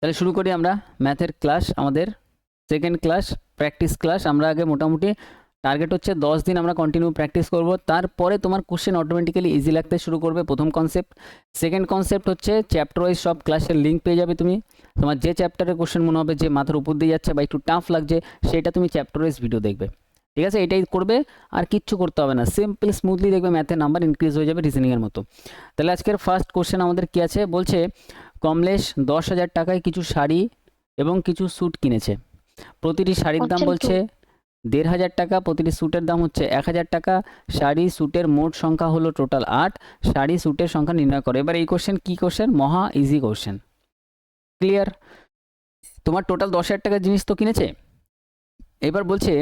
তাহলে শুরু করি আমরা ম্যাথের ক্লাস, আমাদের সেকেন্ড ক্লাস, প্র্যাকটিস ক্লাস। আমরা আগে মোটামুটি টার্গেট হচ্ছে 10 দিন আমরা কন্টিনিউ প্র্যাকটিস করব, তারপরে তোমার কোশ্চেন অটোমেটিক্যালি ইজি লাগতে শুরু করবে। প্রথম কনসেপ্ট। সেকেন্ড কনসেপ্ট হচ্ছে চ্যাপ্টার ওয়াইজ সব ক্লাসের লিঙ্ক পেয়ে যাবে তুমি। তোমার যে চ্যাপ্টারের কোশ্চেন মনে হবে যে মাথার উপর দিয়ে যাচ্ছে বা একটু টাফ লাগছে, সেটা তুমি চ্যাপ্টার ওয়াইজ ভিডিও দেখবে। ঠিক আছে, এটাই করবে, আর কিচ্ছু করতে হবে না। সিম্পল স্মুথলি দেখবে ম্যাথের নাম্বার ইনক্রিজ হয়ে যাবে রিজনিংয়ের মতো। তাহলে আজকের ফার্স্ট কোশ্চেন আমাদের কি আছে, বলছে কমলেশ 10,000 টাকায় কিছু শাড়ি এবং কিছু স্যুট কিনেছে। প্রতিটি শাড়ির দাম বলছে 1,500 টাকা, প্রতিটি স্যুটের দাম হচ্ছে 1,000 টাকা। শাড়ি স্যুটের মোট সংখ্যা হলো টোটাল 8। শাড়ি স্যুটের সংখ্যা নির্ণয় করো। এবার এই কোশ্চেন কি কোশ্চেন, মহা ইজি কোশ্চেন। ক্লিয়ার? তোমার টোটাল 10,000 টাকার জিনিস তো কিনেছে। এবার বলছে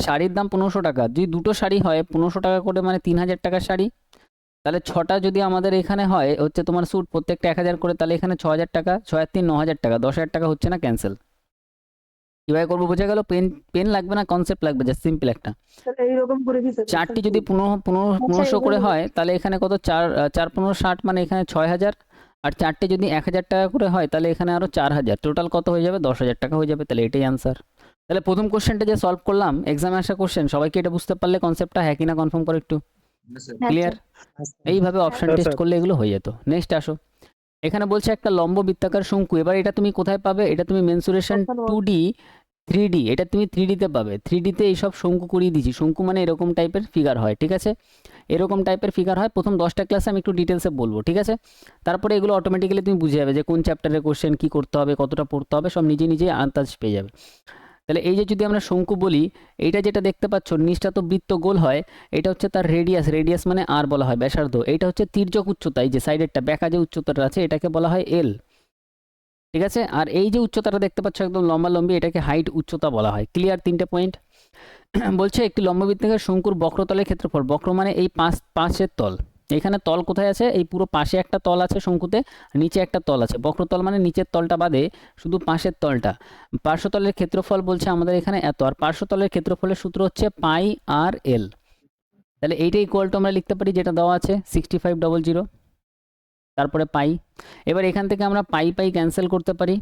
শাড়ির দাম 1500 টাকা। যদি দুটো শাড়ি হয় 1500 টাকা করে, মানে 3,000 টাকার শাড়ি। তাহলে ছটা যদি আমাদের এখানে হয় হচ্ছে তোমার স্যুট, প্রত্যেকটা 1,000 করে, তাহলে এখানে 6,000 টাকা, 6 আর 3 9,000 টাকা, 10,000 টাকা হচ্ছে না, ক্যান্সেল। কীভাবে করবো বোঝা গেল? পেন পেন লাগবে না, কনসেপ্ট লাগবে, জাস্ট সিম্পল একটা। চারটি যদি 1500 করে হয়, তাহলে এখানে কত, 4 4 15 60, মানে এখানে 6,000। আর চারটে যদি 1,000 টাকা করে হয়, তাহলে এখানে আরও 4,000, টোটাল কত হয়ে যাবে, 10,000 টাকা হয়ে যাবে। তাহলে এটাই আনসার। তাহলে প্রথম কোশ্চেনটা যে সলভ করলাম, এক্সামে আসা কোশ্চেন, সবাইকে এটা বুঝতে পারলে কনসেপ্টটা, হ্যাঁ কিনা কনফার্ম করো একটু। ক্লিয়ার? এইভাবে অপশন টেস্ট করলে এগুলো হয়ে যেত। নেক্সট আসো, এখানে বলছে একটা লম্ব বৃত্তাকার শঙ্কু। এবার এটা তুমি কোথায় পাবে? এটা তুমি মেনসুরেশন 2D 3D, এটা তুমি 3Dতে পাবে। 3Dতে এইসব শঙ্কু করিয়ে দিয়েছি। শঙ্কু মানে এরকম টাইপের ফিগার হয়, ঠিক আছে, এরকম টাইপের ফিগার হয়। প্রথম 10টা ক্লাসে আমি একটু ডিটেলসে বলবো, ঠিক আছে। তারপরে এগুলো অটোমেটিক্যালি তুমি বুঝে যাবে যে কোন চ্যাপ্টারের কোশ্চেন কী করতে হবে, কতটা পড়তে হবে, সব নিজে নিজে আন্দাজ পেয়ে যাবে। তাহলে এই যে যদি আমরা শঙ্কু বলি, এইটা যেটা দেখতে পাচ্ছ নিচটা তো বৃত্ত গোল হয়, এটা হচ্ছে তার রেডিয়াস। রেডিয়াস মানে আর বলা হয় ব্যাসার্ধ। এইটা হচ্ছে তির্যক উচ্চতা, এই যে সাইডেরটা ব্যাকা যে উচ্চতাটা আছে, এটাকে বলা হয় এল, ঠিক আছে। আর এই যে উচ্চতাটা দেখতে পাচ্ছ একদম লম্বা লম্বি, এটাকে হাইট, উচ্চতা বলা হয়। ক্লিয়ার? 3টে পয়েন্ট। বলছে একটি লম্ববৃত্তাকার শঙ্কুর বক্রতলের ক্ষেত্রফল। বক্র মানে এই পাশের তল। এখানে তল কোথায় আছে? এই পুরো পাশে একটা তল আছে শঙ্কুতে, নিচে একটা তল আছে। বক্রতল মানে নিচের তলটা বাদে শুধু পাশের তলটা। পার্শ্বতলের ক্ষেত্রফল বলছে আমাদের এখানে এত, আর পার্শ্বতলের ক্ষেত্রফলের সূত্র হচ্ছে পাই আর এল। তাহলে এইটা ইকুয়াল টু আমরা লিখতে পারি যেটা দেওয়া আছে 6500, তারপরে পাই। এবার এখান থেকে আমরা পাই পাই ক্যান্সেল করতে পারি।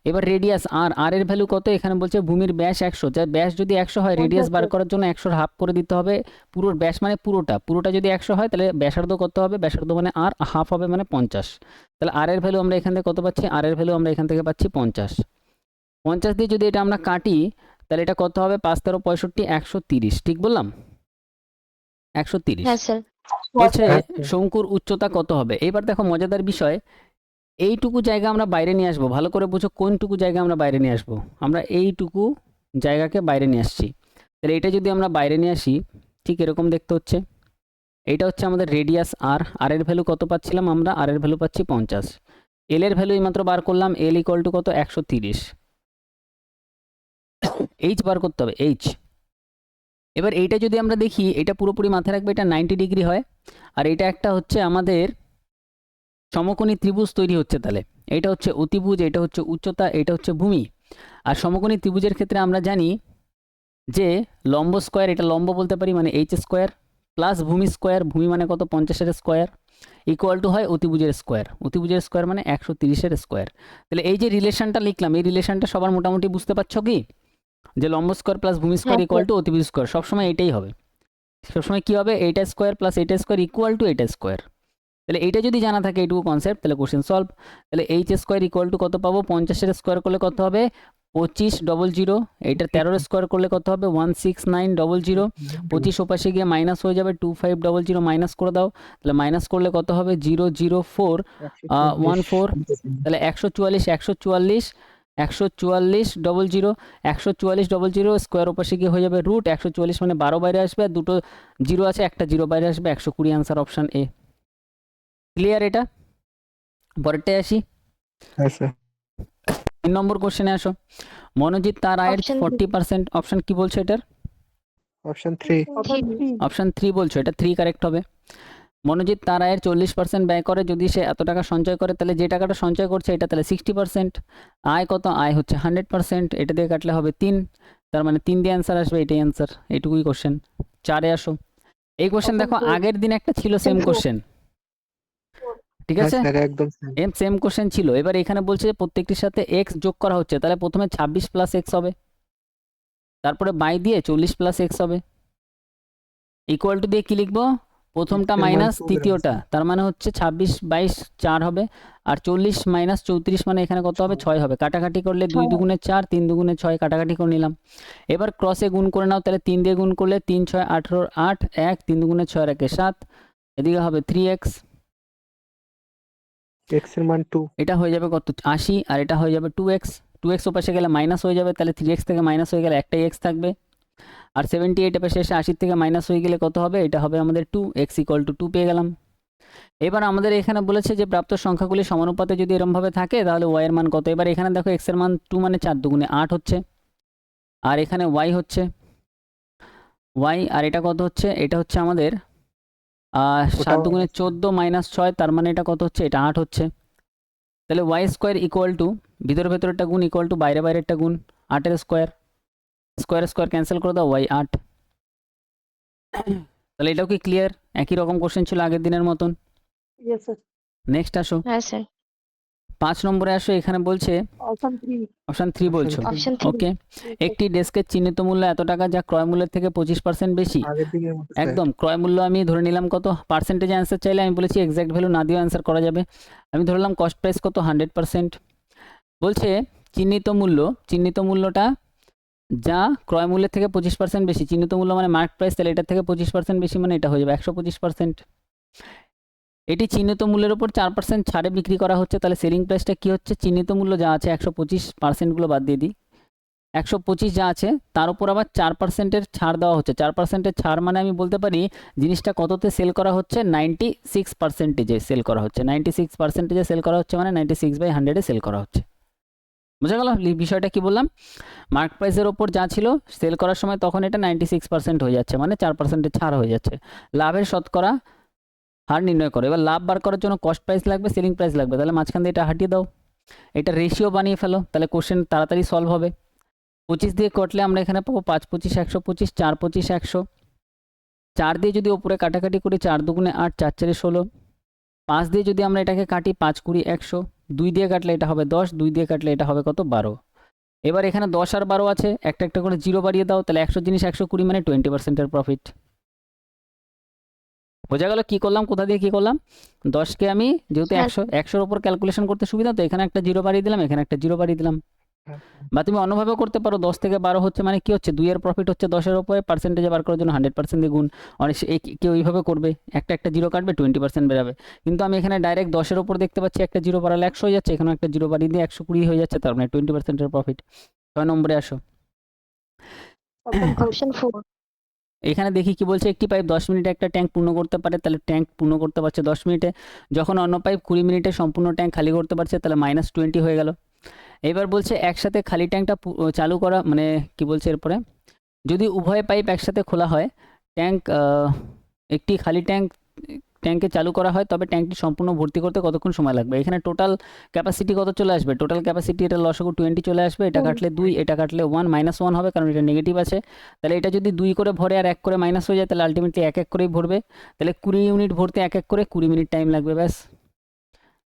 এবার রেডিয়াস আর, আর এর ভ্যালু কত? এখানে বলছে ভূমির ব্যাস 100, যা ব্যাস যদি 100 হয়, রেডিয়াস বার করার জন্য 100 হাফ করে দিতে হবে। পুরো ব্যাস মানে পুরোটা যদি 100 হয়, তাহলে ব্যাসার্ধ কত হবে? ব্যাসার্ধ মানে আর হাফ হবে, মানে 50। তাহলে আর এর ভ্যালু আমরা এখান থেকে কত পাচ্ছি? আর এর ভ্যালু আমরা এখান থেকে পাচ্ছি 50। 50 দিয়ে যদি এটা আমরা কাটি, তাহলে এটা কত হবে? 5 13 65, 130, ঠিক বললাম? 130। বলছে শঙ্কুর উচ্চতা কত হবে। এবার দেখো মজাদার বিষয়, এইটুকু জায়গা আমরা বাইরে নিয়ে আসবো। ভালো করে বুঝো কোনটুকু জায়গা আমরা বাইরে নিয়ে আসবো। আমরা এইটুকু জায়গাকে বাইরে নিয়ে আসছি। তাহলে এটা যদি আমরা বাইরে নিয়ে আসি, ঠিক এরকম দেখতে হচ্ছে। এইটা হচ্ছে আমাদের রেডিয়াস আর, আর এর ভ্যালু কত পাচ্ছিলাম আমরা? আর এর ভ্যালু পাচ্ছি 50। এল এর ভ্যালু এইমাত্র বার করলাম, এল ইকুয়াল টু কত? 130। এইচ বার করতে হবে, এইচ। এবার এইটা যদি আমরা দেখি, এটা পুরোপুরি মাথায় রাখবে, এটা 90 ডিগ্রি হয়। আর এটা একটা হচ্ছে আমাদের সমকোণী ত্রিভুজ তৈরি হচ্ছে। তাহলে এটা হচ্ছে অতিভুজ, এটা হচ্ছে উচ্চতা, এটা হচ্ছে ভূমি। আর সমকোণী ত্রিভুজের ক্ষেত্রে আমরা জানি যে লম্ব স্কোয়ার, এটা লম্ব বলতে পারি, মানে এইচ স্কোয়ার প্লাস ভূমি স্কোয়ার, ভূমি মানে কত? 50-এর স্কোয়ার, ইকুয়াল টু হয় অতিভুজের স্কোয়ার। অতিভুজের স্কোয়ার মানে 130-এর স্কোয়ার। তাহলে এই যে রিলেশনটা লিখলাম, এই রিলেশনটা সবার মোটামুটি বুঝতে পারছো কি? যে লম্ব স্কোয়ার প্লাস ভূমি স্কোয়ার ইকুয়াল টু অতিভুজ স্কোয়ার। সবসময় এটাই হবে। সবসময় কী হবে? এইটা স্কোয়ার প্লাস এইটা স্কোয়ার ইকুয়াল টু এইটা স্কোয়ার। তাহলে এইটা যদি জানা থাকে, এইটুকু কনসেপ্ট, তাহলে কোশ্চেন সলভ। তাহলে এইচ স্কোয়ার ইকুয়াল টু কত পাবো? 50-এর স্কোয়ার করলে কত হবে? 2500। এইটা 13-এর স্কোয়ার করলে কত হবে? 16900। 25 ওপাশে গিয়ে মাইনাস হয়ে যাবে, 2500 মাইনাস করে দাও। তাহলে মাইনাস করলে কত হবে? 00414। তাহলে 144 144 14400 14400 স্কোয়ার ওপাশে গিয়ে হয়ে যাবে রুট। 144 মানে 12 বাইরে আসবে, আর দুটো জিরো আছে, একটা জিরো বাইরে আসবে, 120। Answer option A. ক্লিয়ার? এটা পরেরটায় আসি। 3 নম্বর কোশ্চেনে আসো। মনোজিৎ তার আয়ের 40%, অপশন কি বলছো এটার? অপশন 3 বলছো, এটা 3 কারেক্ট হবে। মনোজিৎ তার আয়ের 40% ব্যয় করে। যদি সে এত টাকা সঞ্চয় করে, তাহলে যে টাকাটা সঞ্চয় করছে এটা তাহলে 60%। আয় কত? আয় হচ্ছে 100%। এটা দিয়ে কাটলে হবে 3, তার মানে 3 দিয়ে অ্যান্সার আসবে, এটাই অ্যান্সার। এইটুকুই কোশ্চেন। 4-এ আসো। এই কোশ্চেন দেখো আগের দিন একটা ছিল সেম কোশ্চেন, ঠিক হ্যাঁ আছে, স্যার একদম স্যার। সেম কোশ্চেন ছিল। এবার এখানে বলছে যে প্রত্যেকটির সাথে এক্স যোগ করা হচ্ছে, তাহলে প্রথমে 26 প্লাস এক্স হবে, তারপরে বাই দিয়ে 40 প্লাস এক্স হবে, ইকুয়াল টু দিয়ে কি লিখবো, প্রথমটা এক্স এর মান মাইনাস 2 গেলাম তৃতীয়টা, স্যার। তার মানে হচ্ছে 26 22 4 হবে, আর 40 মাইনাস 34 মানে এখানে কত হবে, 6 হবে। কাটাকাটি করলে 2 দুগুণে 4, 3 দুগুণে 6, কাটাকাটি করে নিলাম। এবার ক্রসে গুণ করে নাও, তাহলে 3 দিয়ে গুণ করলে 3 6 18 8, 1 3 দুগুণে 6 একে 7, এদিকে হবে 3x, এক্স এর মান 2। এটা হয়ে যাবে কত 80, আর এটা হয়ে যাবে 2x, 2x ওপাশে গেলে মাইনাস হয়ে যাবে, তাহলে 3x থেকে মাইনাস হয়ে গেলে একটাই x থাকবে, আর 78 এপাশে এসে 80 থেকে মাইনাস হয়ে গেলে কত হবে, এটা হবে আমাদের 2, x ইকুয়াল টু 2 পেয়ে গেলাম। এবার আমাদের এখানে বলেছে যে প্রাপ্ত সংখ্যাগুলি সমানুপাতে যদি এরমভাবে থাকে তাহলে y এর মান কত। এবার এখানে দেখো x এর মান 2 মানে 4 দুগুণে 8 হচ্ছে, আর এখানে y হচ্ছে y, আর এটা কত হচ্ছে, এটা হচ্ছে আমাদের 7 ওটাও দুগুণে আছে স্যার। 14 মাইনাস 6, তার মানে এটা কত হচ্ছে, এটা 8 হচ্ছে। তাহলে y স্কোয়ার ইকুয়াল টু ভিতরে ভেতরেরটা গুণ ইকুয়াল টু বাইরে বাইরেরটা গুণ, 8 স্কোয়ার, স্কোয়ার স্কোয়ার ক্যান্সেল করে দাও, y 8। তাহলে এটাও কি ক্লিয়ার? একই রকম কোশ্চেন ছিল আগের দিনের মতন। Yes, sir. নেক্সট আসো, হ্যাঁ স্যার। 5 নম্বরে আসো। এখানে বলছে Option 3. অপশান 3 বলছো, অপশন 3। ওকে। Yes, sir. একটি ডেস্কের চিহ্নিত মূল্য এত টাকা যা ক্রয় মূল্যের থেকে 25% বেশি। আগের দিনের মতো স্যার। একদম ক্রয় মূল্য আমি ধরে নিলাম কত, পার্সেন্টেজ অ্যান্সার চাইলে আমি বলেছি এক্সাক্ট ভ্যালু না দিয়েও অ্যান্সার করা যাবে। আমি ধরলাম কস্ট প্রাইস কত 100%। বলছে চিহ্নিত মূল্যটা যা ক্রয় মূল্যের থেকে 25% বেশি, চিহ্নিত মূল্য মানে মার্ক প্রাইস, তাহলে এটার থেকে 25% বেশি মানে এটা হয়ে যাবে 125%। এটি চিহ্নিত মূল্যের উপর 4% ছাড়ে বিক্রি করা হচ্ছে, তাহলে সেলিং প্রাইসটা কি হচ্ছে, চিহ্নিত মূল্য যা আছে 125%গুলো বাদ দিয়ে দিই, 125 যা আছে তার উপর আবার 4%-এর ছাড় দেওয়া হচ্ছে। 4%-এর ছাড় মানে আমি বলতে পারি জিনিসটা কততে সেল করা হচ্ছে, 96%-এ সেল করা হচ্ছে, 96%-এ সেল করা হচ্ছে মানে 96/100-এ সেল করা হচ্ছে। বোঝা গেল বিষয়টা কি বললাম, মার্ক প্রাইসের ওপর যা ছিল সেল করার সময় তখন এটা 96% হয়ে যাচ্ছে, মানে 4%-এর ছাড় হয়ে যাচ্ছে। লাভের শতকরা হার নির্ণয় করো। এবার লাভ বার করার জন্য কস্ট প্রাইস লাগবে, সেলিং প্রাইস লাগবে, তাহলে মাঝখান দিয়ে এটা হাটিয়ে দাও, এটা রেশিও বানিয়ে ফেলো, তাহলে কোশ্চেন তাড়াতাড়ি সলভ হবে। 25 দিয়ে কটলে আমরা এখানে পাবো 5 25 125, 4 25 100, 4 দিয়ে যদি ওপরে কাটাকাটি করি 4 দুগুণে 8, 4 4 16, 5 দিয়ে যদি আমরা এটাকে কাটি 5 20 100, 2 দিয়ে কাটলে এটা হবে 10, 2 দিয়ে কাটলে এটা হবে কত 12। এবার এখানে 10 আর 12 আছে, একটা একটা করে জিরো বাড়িয়ে দাও, তাহলে 100 জিনিস 120 মানে 20%-এর প্রফিট। বোঝা গেল কি করলাম, কোথা দিয়ে কি করলাম। 10কে আমি যেহেতু হ্যাঁ 100-100-র ওপর ক্যালকুলেশন করতে সুবিধা, তো এখানে একটা জিরো বাড়িয়ে দিলাম, এখানে একটা জিরো বাড়িয়ে দিলাম। হ্যাঁ, বা তুমি অন্যভাবেও করতে পারো, 10 থেকে 12 হচ্ছে মানে কি হচ্ছে, 2 এর প্রফিট হচ্ছে 10-এর উপরে, পার্সেন্টেজে বার করার জন্য 100% দিয়ে গুণ। অনেক কেউ এইভাবে করবে, একটা একটা জিরো কাটবে 20% বেরাবে, কিন্তু আমি এখানে ডাইরেক্ট 10-এর উপর দেখতে পাচ্ছি একটা জিরো বাড়ালে 100 হয়ে যাচ্ছে, এখানে একটা জিরো বাড়িয়ে দিয়ে 120 হয়ে যাচ্ছে, তার মানে 20%-এর প্রফিট। 6 নম্বরে আসো। Option 4. অপশন 4। এখানে দেখি কি বলছে, একটি পাইপ 10 মিনিটে একটা ট্যাঙ্ক পূর্ণ করতে পারে, তাহলে ট্যাঙ্ক পূর্ণ করতে পারছে 10 মিনিটে, যখন অন্য পাইপ 20 মিনিটে সম্পূর্ণ ট্যাঙ্ক খালি করতে পারছে, তাহলে -20 হয়ে গেল। এবার বলছে একসাথে খালি ট্যাঙ্কটা চালু করা, মানে কি বলছে এরপরে, যদি উভয় পাইপ একসাথে খোলা হয়, ট্যাঙ্ক একটি খালি ট্যাঙ্কে চালু করা হয়, তবে ট্যাঙ্কটি সম্পূর্ণ ভর্তি করতে কতক্ষণ সময় লাগবে। এখানে টোটাল ক্যাপাসিটি কত চলে আসবে, টোটাল ক্যাপাসিটি এটা লসাগু 20 চলে আসবে, এটা কাটলে 2, এটা কাটলে 1, -1 হবে কারণ এটা নেগেটিভ আছে। তাহলে এটা যদি 2 করে ভরে আর 1 করে মাইনাস হয়ে যায়, তাহলে আলটিমেটলি 1 1 করেই ভরবে, তাহলে 20 ইউনিট ভরতে 1 1 করে 20 মিনিট টাইম লাগবে, ব্যাস।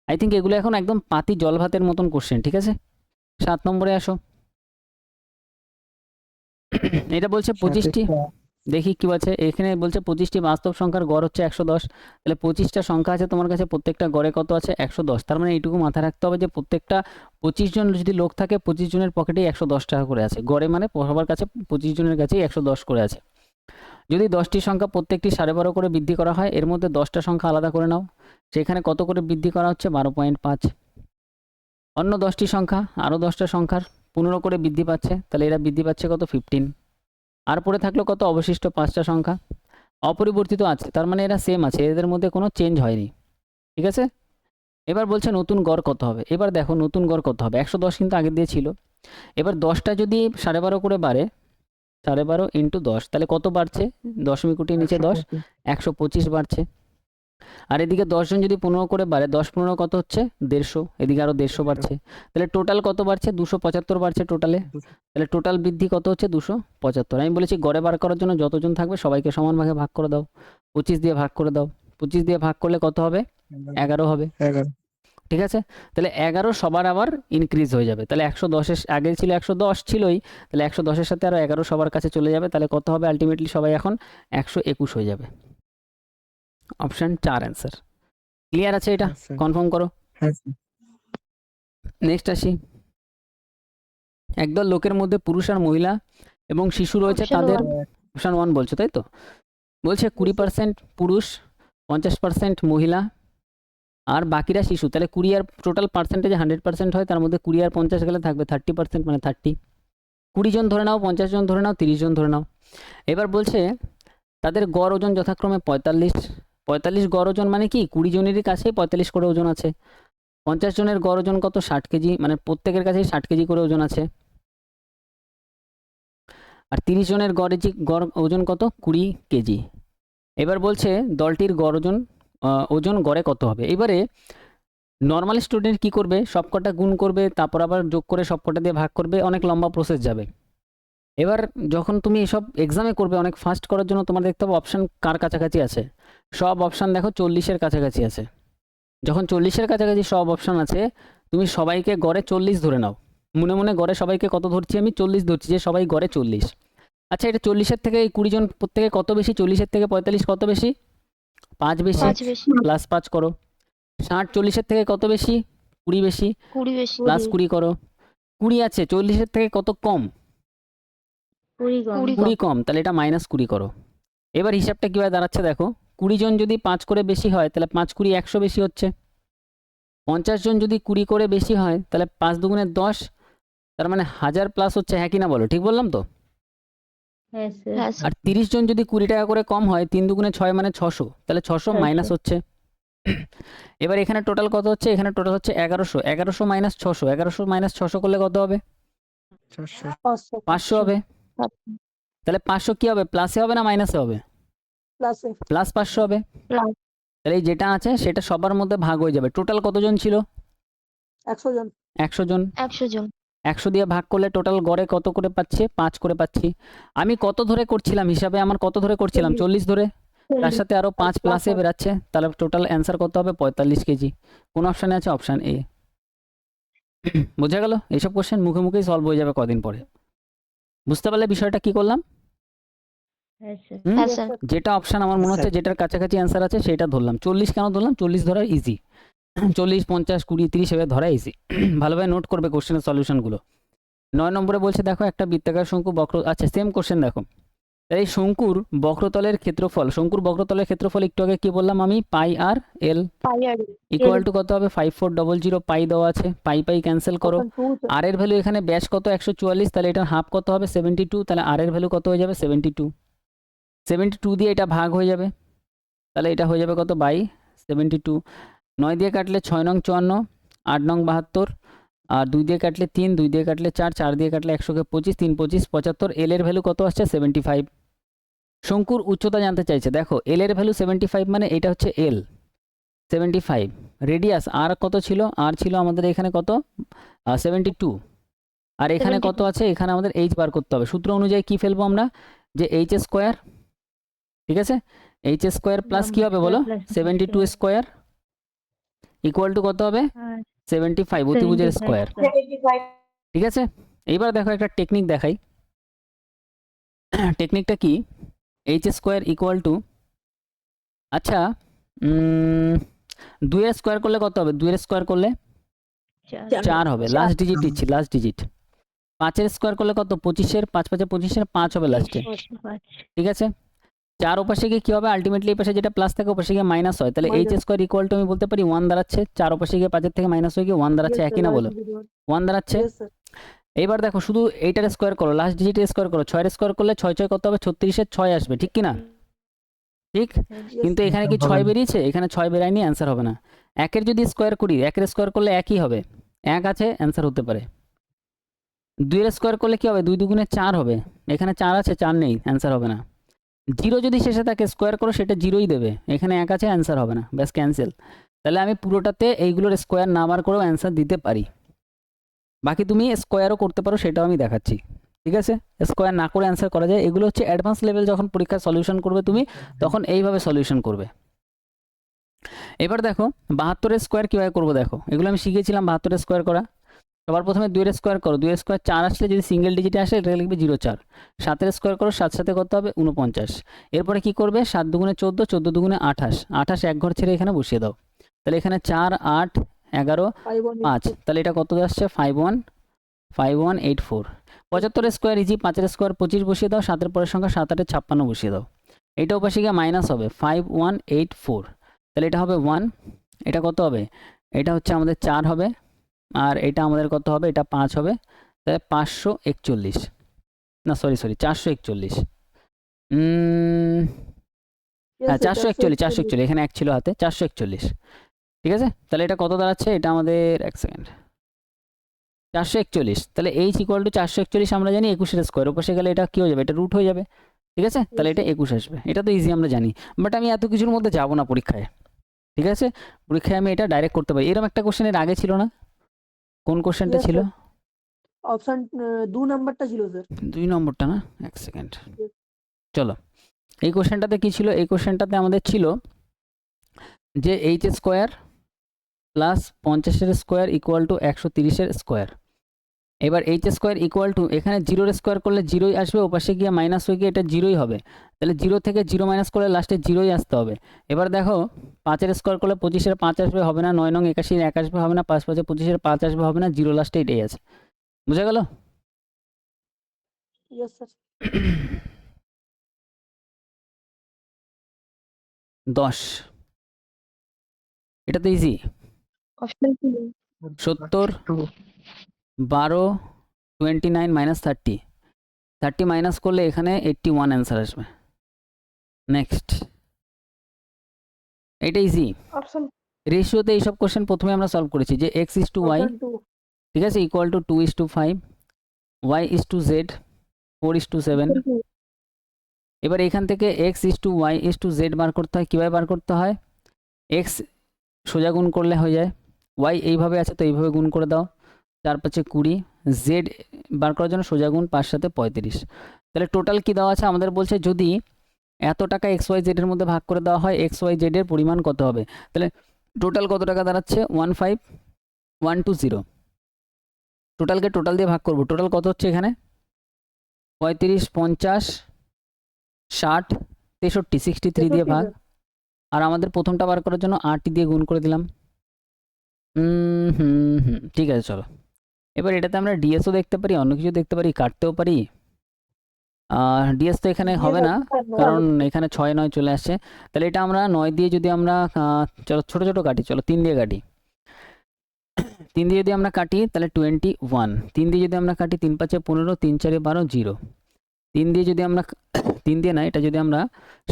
আই থিঙ্ক এগুলো এখন একদম পাতি জল ভাতের মতন কোশ্চেন, ঠিক আছে। 7 নম্বরে আসো। এটা বলছে 25টি, দেখি কি আছে এখানে, বলছে 25টি বাস্তব সংখ্যার গড় হচ্ছে 110, তাহলে 25টা সংখ্যা আছে তোমার কাছে, প্রত্যেকটা গড়ে কত আছে 110, তার মানে এইটুকু মাথায় রাখতে হবে যে প্রত্যেকটা 25 জন যদি লোক থাকে 25 জনের পকেটেই 110 টাকা করে আছে, গড়ে মানে সবার কাছে 25 জনের কাছেই 110 করে আছে। যদি 10টি সংখ্যা প্রত্যেকটি 12.5 করে বৃদ্ধি করা হয়, এর মধ্যে 10টা সংখ্যা আলাদা করে নাও, সেখানে কত করে বৃদ্ধি করা হচ্ছে 12.5। অন্য 10টি সংখ্যা আরও 10টা সংখ্যার 15 করে বৃদ্ধি পাচ্ছে, তাহলে এরা বৃদ্ধি পাচ্ছে কত 15। আর পরে থাকলো কত অবশিষ্ট 5টা সংখ্যা অপরিবর্তিত আছে, তার মানে এরা সেম আছে, এদের মধ্যে কোনো চেঞ্জ হয়নি, ঠিক আছে। এবার বলছে নতুন গড় কত হবে। এবার দেখো নতুন গড় কত হবে, 110 কিন্তু আগের দিয়ে ছিল। এবার 10টা যদি 12.5 করে বাড়ে, 12.5 ইন্টু 10, তাহলে কত বাড়ছে, দশমিক কোটির নিচে 10, 125 বাড়ছে। আর এদিকে 10 জন যদি 15 করে বাড়ে, 10 15 কত হচ্ছে 150, এদিকে আরও 150 বাড়ছে, তাহলে টোটাল কত বাড়ছে 275 বাড়ছে টোটালে, তাহলে টোটাল বৃদ্ধি কত হচ্ছে 275। আমি বলেছি গড়ে বার করার জন্য যতজন থাকবে সবাইকে সমান ভাগে ভাগ করে দাও, 25 দিয়ে ভাগ করে দাও, 25 দিয়ে ভাগ করলে কত হবে? 11 হবে। 11 ঠিক আছে, তাহলে 11 সবার আবার ইনক্রিজ হয়ে যাবে। তাহলে 110 আগে ছিল 110 ছিলই, তাহলে 110 সাথে আরো 11 সবার কাছে চলে যাবে। তাহলে কত হবে আলটিমেটলি সবাই এখন 121 হয়ে যাবে। Option 4 answer. ক্লিয়ার আছে এটা? হ্যাঁ স্যার কনফার্ম করো। হ্যাঁ স্যার নেক্সট আসি। একদল লোকের মধ্যে পুরুষ আর মহিলা এবং শিশু রয়েছে, Option তাদের one. অপশন 1 বলছো তাই তো? বলছে 20% পুরুষ, 50% মহিলা আর বাকিরা শিশু। তাহলে 20 আর টোটাল পার্সেন্টেজে 100% হয়, তার মধ্যে 20 আর 50 গেলে থাকবে 30%, মানে 30। 20 জন ধরে নাও, 50 জন ধরে নাও, 30 জন ধরে নাও। এবার বলছে তাদের গড় ওজন যথাক্রমে 45 গড় ওজন, মানে কি 20 জনেরই কাছেই 45 করে ওজন আছে। 50 জনের গড় ওজন কত? 60 কেজি, মানে প্রত্যেকের কাছেই 60 কেজি করে ওজন আছে। আর 30 জনের গড় ওজন কত? 20 কেজি। এবার বলছে দলটির গড় ওজন গড়ে কত হবে? এবারে নর্মাল স্টুডেন্ট কি করবে? সবকটা গুণ করবে, তারপর আবার যোগ করে সবকটা দিয়ে ভাগ করবে, অনেক লম্বা প্রসেস যাবে। এবার যখন তুমি এসব এক্সামে করবে, অনেক ফাস্ট করার জন্য তোমার দেখতে হবে অপশান কার কাছাকাছি আছে। সব অপশান দেখো 40-এর কাছাকাছি আছে। যখন 40-এর কাছাকাছি সব অপশান আছে, তুমি সবাইকে গড়ে 40 ধরে নাও। মনে মনে গড়ে সবাইকে কত ধরছি আমি? 40 ধরছি, যে সবাই গড়ে 40। আচ্ছা, এটা 40-এর থেকে এই 20 জন প্রত্যেকে কত বেশি? 40-এর থেকে 45 কত বেশি? 5 বেশি। 5 বেশি, প্লাস 5 করো। 60 40-এর থেকে কত বেশি? 20 বেশি। 20 বেশি, প্লাস 20 করো। 20 আছে, 40-এর থেকে কত কম? 20 কম, 20 কম, তাহলে এটা -20 করো। এবার হিসাবটা কীভাবে দাঁড়াচ্ছে দেখো। 20 জন যদি 5 করে বেশি হয়, তাহলে 5 20 100 বেশি হচ্ছে। 50 জন যদি 20 করে বেশি হয়, তাহলে 5 দুগুণে 10, তার মানে 1000 প্লাস হচ্ছে। হ্যাঁ কি না বলো? ঠিক বললাম তো? হ্যাঁ স্যার, আর 30 জন যদি 20 টাকা করে কম হয়, 3 দুগুণে 6, মানে 600, তাহলে 600 মাইনাস হচ্ছে। এবার এখানে টোটাল কত হচ্ছে? এখানে টোটাল হচ্ছে 1100। 1100 মাইনাস 600, 1100 মাইনাস 600 করলে কত হবে? 400 500 হবে। তাহলে 500 কি হবে? প্লাসে হবে না মাইনাসে হবে? Plus প্লাস 500 হবে। Plus। তাহলে এই যেটা আছে সেটা সবার মধ্যে ভাগ হয়ে যাবে। টোটাল কতজন ছিল? 100 জন। 100 জন। 100 জন, 100 দিয়ে ভাগ করলে টোটাল গড়ে কত করে পাচ্ছে? 5 করে পাচ্ছি। আমি কত ধরে করছিলাম হিসাবে? আমার কত ধরে করছিলাম? 40 ধরে। তার সাথে আরো 5 প্লাসে বেরাচ্ছে, তাহলে টোটাল অ্যান্সার কত হবে? 45 কেজি। কোন অপশানে আছে? Option A. বোঝা গেল? এইসব কোশ্চেন মুখে মুখেই সলভ হয়ে যাবে কদিন পরে। বুঝতে পারলে বিষয়টা কি করলাম? হুম? হ্যাঁ Yes, স্যার, sir. যেটা অপশান আমার মনে হচ্ছে যেটার কাছাকাছি অ্যান্সার আছে সেটা ধরলাম। 40 কেন ধরলাম? 40 ধরা ইজি। 40 50 20 30 এভাবে ধরা ইজি। ভালোভাবে নোট করবে কোশ্চেনের সলিউশনগুলো। 9 নম্বরে বলছে দেখো একটা বৃত্তাকার শঙ্কু বক্র, আচ্ছা সেম কোশ্চেন দেখো। এই শঙ্কুর বক্রতলের ক্ষেত্রফল, শঙ্কুর বক্রতলের ক্ষেত্রফল একটু আগে কি বললাম আমি? পাই আর এল Pi আর ইকুয়াল টু কত হবে? 5400। পাই দেওয়া আছে, পাই পাই ক্যান্সেল করো। option 2 sir. আর এর ভ্যালু এখানে ব্যাস কত? 144, তাহলে এটার হাফ কত হবে? 72, তাহলে আর এর ভ্যালু কত হয়ে যাবে? 72। 72 দিয়ে এটা ভাগ হয়ে যাবে, তাহলে এটা হয়ে যাবে কত? বাই 72। 9 দিয়ে কাটলে 6 নং 54, 8 নং 72, আর 2 দিয়ে কাটলে 3, 2 দিয়ে কাটলে 4, 4 দিয়ে কাটলে 100 কে 25, 3 25 75। এল এর ভ্যালু কত আসছে? 75। শঙ্কুর উচ্চতা জানতে চাইছে। দেখো এল এর ভ্যালু 75, মানে এটা হচ্ছে এল 75। রেডিয়াস আর কত ছিল? আর ছিল আমাদের এখানে কত? 72। আর এখানে কত 72 আছে? এখানে আমাদের এইচ বার করতে হবে। সূত্র অনুযায়ী কি ফেলবো আমরা? যে এইচ স্কোয়ার, ঠিক আছে, এইচ স্কোয়ার প্লাস কি হবে বলো? 72 স্কোয়ার ইকুয়াল টু কত হবে? 75 অতিভুজের স্কোয়ার। ঠিক আছে, এইবার দেখো একটা টেকনিক দেখাই। টেকনিকটা কি? এইচ স্কোয়ার ইকুয়াল টু, আচ্ছা 2 এর স্কোয়ার করলে কত হবে? 2 এর স্কোয়ার করলে 4 হবে, লাস্ট ডিজিট দিচ্ছি, লাস্ট ডিজিট। 5 এর স্কোয়ার করলে কত? 25-এর 5 5 25-এর 5 হবে লাস্টে, ঠিক আছে। 4 ওপাশে গিয়ে কি হবে? আলটিমেটলি এই পাশে যেটা প্লাস থাকে ওপাশে গিয়ে মাইনাস হয়, তাহলে এইচ স্কোয়ার ইকুয়াল টু আমি বলতে পারি 1 দাঁড়াচ্ছে। 4 ওপাশে গিয়ে 5-এর থেকে মাইনাস হয়ে গিয়ে 1 দাঁড়াচ্ছে, Yes, একই sir. না বলো? 1 দাঁড়াচ্ছে। Yes, sir. এইবার দেখো শুধু এইটার স্কোয়ার করো, লাস্ট ডিজিটের স্কোয়ার করো। 6 এর স্কোয়ার করলে 6 6 কত হবে? 36-এর 6 আসবে, ঠিক কি না? ঠিক। Yes, কিন্তু sir. এখানে কি 6 বেরিয়েছে? এখানে 6 বেরায়নি, অ্যান্সার হবে না। 1-এর যদি স্কোয়ার করি, 1-এর স্কোয়ার করলে একই হবে, 1 আছে, অ্যান্সার হতে পারে। 2 এর স্কোয়ার করলে কি হবে? 2 দুগুণে 4 হবে, এখানে 4 আছে, 4 নেই, অ্যান্সার হবে না। 0 যদি শেষে থাকে স্কোয়ার করো, সেটা 0ই দেবে, এখানে 1 আছে, অ্যান্সার হবে না, ব্যাস ক্যান্সেল। তাহলে আমি পুরোটাতে এইগুলোর স্কোয়ার না বার করেও অ্যান্সার দিতে পারি। বাকি তুমি স্কোয়ারও করতে পারো, সেটাও আমি দেখাচ্ছি, ঠিক আছে। স্কোয়ার না করে অ্যান্সার করা যায়। এগুলো হচ্ছে অ্যাডভান্স লেভেল, যখন পরীক্ষায় সলিউশন করবে তুমি তখন এইভাবে সলিউশন করবে। এবার দেখো 72 স্কোয়ার কীভাবে করবো, দেখো এগুলো আমি শিখেছিলাম 72 স্কোয়ার করা। সবার প্রথমে 2 স্কোয়ার করো, 2 স্কোয়ার 4 আসলে যদি সিঙ্গেল ডিজিটে আসে এটা লিখবে 0,4। 7 স্কোয়ার করো, 7 সাথে কত হবে 49। এরপরে কি করবে 7 দুগুণে 14, 14 দুগুণে 28, 28 এক ঘর ছেড়ে এখানে বসিয়ে দাও। তাহলে এখানে 4, 8, 11, 5, তাহলে এটা কত আসছে 5184। 75 স্কোয়ার ইজি, 5 স্কোয়ার 25 বসিয়ে দাও, 7 পরের সংখ্যা 7 8 56 বসিয়ে দাও। এটা ওপাশে গিয়ে মাইনাস হবে 5184, তাহলে এটা হবে 1, এটা কত হবে, এটা হচ্ছে আমাদের 4 হবে, আর এটা আমাদের কত হবে, এটা 5 হবে, তাহলে 541, না সরি 441, হ্যাঁ 441, 441, এখানে এক ছিল হাতে, 441, ঠিক আছে। তাহলে এটা কত দাঁড়াচ্ছে, এটা আমাদের এক সেকেন্ড 441, তাহলে এইচ ইকুয়াল টু 441 আমরা জানি 21 স্কোয়ার, ওপাশে গেলে এটা কি হয়ে যাবে, এটা রুট হয়ে যাবে, ঠিক আছে। তাহলে এটা 21 আসবে, এটা তো ইজি আমরা জানি, বাট আমি এত কিছুর মধ্যে যাব না পরীক্ষায়, ঠিক আছে। পরীক্ষায় আমি এটা ডাইরেক্ট করতে পারি। এরকম একটা কোশ্চেন এর আগে ছিল না, কোন কোশ্চেনটা ছিল, অপশন 2 নাম্বারটা ছিল স্যার। 2 নম্বরটা না, এক সেকেন্ড, চলো এই কোশ্চেনটাতে কি ছিল, এই কোশ্চেনটাতে আমাদের ছিল যে H square plus 50 square equal to 130 square. এবার এইচ স্কোয়ার ইকুয়াল টু, এখানে 0 স্কোয়ার করলে 0ই আসবে, ওপাশে গিয়ে মাইনাস হয়ে গিয়ে এটা 0ই হবে, তাহলে 0 থেকে 0 মাইনাস করলে লাস্টে 0ই আসতে হবে। এবার দেখো 5 স্কোয়ার করলে 25 5 আসবে, হবে না, 9 9 81 1 আসবে, হবে না, 5 5 25 5 আসবে, হবে না, 0 লাস্টে এটাই আছে, বুঝা গেল। Yes sir. 10, এটা তো ইজি, অপশন 2 70, 12, 29 মাইনাস 30, 30 মাইনাস করলে এখানে 81 অ্যান্সার আসবে। নেক্সট, এটা ইজি, অপশন রেশিওতে এইসব কোশ্চেন প্রথমে আমরা সলভ করেছি যে x ইস টু ওয়াই, 2 ঠিক আছে, equal to 2:5, y is to z 4:7। এবার এখান থেকে x is to y is to z বার করতে হয়, কীভাবে বার করতে হয়, x সোজা গুণ করলে হয়ে যায়, y এইভাবে আছে তো এইভাবে গুণ করে দাও, 4 5 20, জেড বার করার জন্য সোজা গুণ 5 7 35। তাহলে টোটাল কি দেওয়া আছে আমাদের, বলছে যদি এত টাকা এক্স ওয়াই জেড এর মধ্যে ভাগ করে দেওয়া হয় এক্স ওয়াই জেড এর পরিমাণ কত হবে, তাহলে টোটাল কত টাকা দাঁড়াচ্ছে 15120। টোটালকে টোটাল দিয়ে ভাগ করব, টোটাল কত হচ্ছে এখানে 35 50 60 63, 63 দিয়ে ভাগ, আর আমাদের প্রথমটা বার করার জন্য 8 দিয়ে গুণ করে দিলাম। ঠিক আছে চলো, এবার এটাতে আমরা ডিএসও দেখতে পারি, অন্য কিছু দেখতে পারি, কাটতেও পারি। ডিএস তো এখানে হবে না, কারণ এখানে 6 9 চলে আসছে, তাহলে এটা আমরা 9 দিয়ে যদি আমরা চলো ছোট ছোট কাটি, চলো 3 দিয়ে কাটি, 3 দিয়ে যদি আমরা কাটি তাহলে 21, 3 দিয়ে যদি আমরা কাটি 3 5 15, 3 4 12 0, 3 দিয়ে যদি আমরা 3 দিয়ে না, এটা যদি আমরা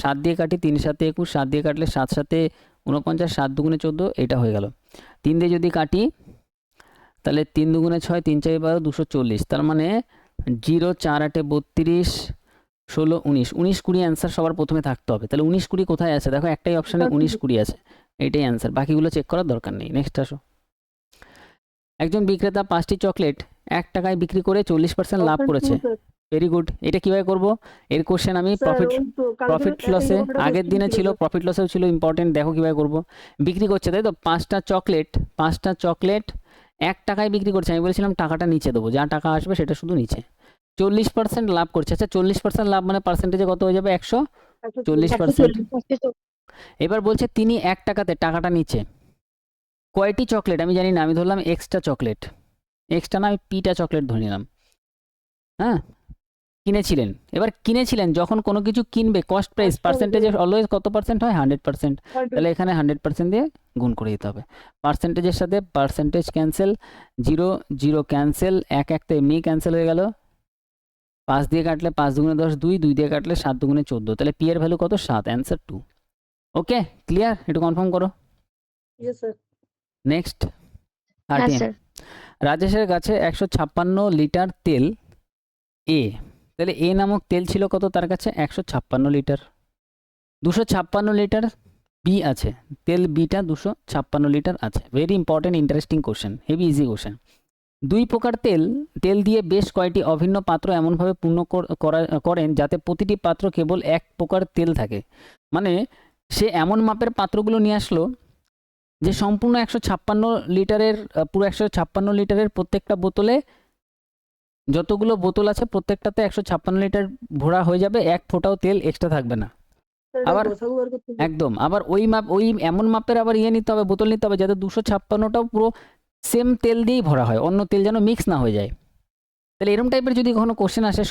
7 দিয়ে কাটি 3 7 21, 7 দিয়ে কাটলে 7 7 49, 7 দুগুণে 14, এটা হয়ে গেল। 3 দিয়ে যদি কাটি তাহলে 3 দুগুণে 6, 3 4 12 240, তার মানে 0 4 8 32 16 19, 19 20 অ্যান্সার সবার প্রথমে থাকতে হবে। তাহলে 19 20 কোথায় আছে, দেখো একটাই অপশানে 19 20 আছে, এইটাই অ্যান্সার, বাকিগুলো চেক করার দরকার নেই। নেক্সট আসো, একজন বিক্রেতা 5টি চকলেট 1 টাকায় বিক্রি করে 40% লাভ করেছে, ভেরি গুড। এটা কিভাবে করব, এর কোশ্চেন আমি প্রফিট লসে আগের দিনে ছিল, প্রফিট লসেও ছিল, ইম্পর্টেন্ট, দেখো কিভাবে করব। বিক্রি করছে তাই তো 5টা চকলেট 1 টাকায় বিক্রি করছে, আমি বলেছিলাম টাকাটা নিচে দেবো, যা টাকা আসবে সেটা শুধু নিচে, 40% লাভ করছে। আচ্ছা 40% লাভ মানে পার্সেন্টেজে কত হয়ে যাবে 140%। এবার বলছে তিনি 1 টাকাতে টাকাটা নিচে কয়টি চকলেট, আমি জানি না, আমি ধরলাম এক্সট্রা চকলেট, এক্সট্রা না আমি পিটা চকলেট ধরে নিলাম, হ্যাঁ কিনেছিলেন। এবার কিনেছিলেন, যখন কোনো কিছু কিনবে কস্ট প্রাইস পার্সেন্টেজে অলওয়েজ কত পার্সেন্ট হয় 100%, তাহলে এখানে 100% দিয়ে গুণ করে দিতে হবে। পার্সেন্টেজের সাথে পার্সেন্টেজ ক্যান্সেল, 0 0 ক্যান্সেল, 1 1 তো এমনিই ক্যান্সেল হয়ে গেল, 5 দিয়ে কাটলে 5 দুগুণে 10 2, 2 দিয়ে কাটলে 7 দুগুণে 14, তাহলে পি এর ভ্যালু কত 7, অ্যান্সার 2। ওকে ক্লিয়ার, একটু কনফার্ম করো। Yes sir. নেক্সট, হ্যাঁ 13, স্যার রাজেশের কাছে 156 লিটার তেল এ, তাহলে এ নামক তেল ছিল কত তার কাছে 156 লিটার, 256 লিটার বি আছে, তেল বিটা 256 লিটার আছে। Very important interesting question, heavy easy question. 2 প্রকার তেল দিয়ে বেশ কয়টি অভিন্ন পাত্র এমনভাবে পূর্ণ করেন যাতে প্রতিটি পাত্র কেবল 1 প্রকার তেল থাকে, মানে সে এমন মাপের পাত্রগুলো নিয়ে আসলো যে সম্পূর্ণ 156 লিটারের পুরো 156 লিটারের প্রত্যেকটা বোতলে যতগুলো বোতল আছে প্রত্যেকটাতে 156 লিটার ভরা হয়ে যাবে, এক ফোঁটাও তেল এক্সট্রা থাকবে না। স্যার এটা আবার গসাগু বার করতে হবে। একদম আবার ওই এমন মাপের আবার নিতে হবে, বোতল নিতে হবে যাতে 256টাও পুরো সেম তেল দিয়েই ভরা হয়, অন্য তেল যেন মিক্স না হয়ে যায়। তাহলে এরকম টাইপের যদি কখনো কোশ্চেন আসে,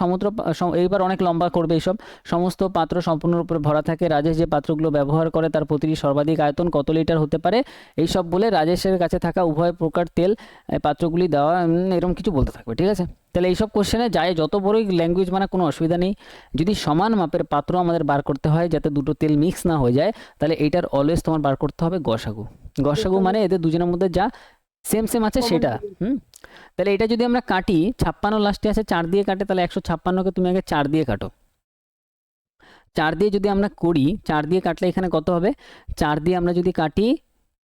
এইবার অনেক লম্বা করবে এইসব, সমস্ত পাত্র সম্পূর্ণরূপে ভরা থাকে, রাজেশ যে পাত্রগুলো ব্যবহার করে তার প্রতিটি সর্বাধিক আয়তন কত লিটার হতে পারে, এইসব বলে রাজেশের কাছে থাকা উভয় প্রকার তেল পাত্রগুলি দেওয়া, এরকম কিছু বলতে থাকবে, ঠিক আছে। তাহলে এইসব কোশ্চেনে যায় যত বড়ই ল্যাঙ্গুয়েজ মানে কোনো অসুবিধা নেই, যদি সমান মাপের পাত্র আমাদের বার করতে হয় যাতে দুটো তেল মিক্স না হয়ে যায়, তাহলে এইটার অলওয়েজ তোমার বার করতে হবে গসাগু। গসাগু মানে এদের দুজনের মধ্যে যা সেম আছে Common সেটা। value। তাহলে এটা যদি আমরা কাটি, 56 লাস্টে আছে 4 দিয়ে কাটে, তাহলে 156কে তুমি আগে 4 দিয়ে কাটো। 4 দিয়ে যদি আমরা করি, 4 দিয়ে কাটলে এখানে কত হবে, 4 দিয়ে আমরা যদি কাটি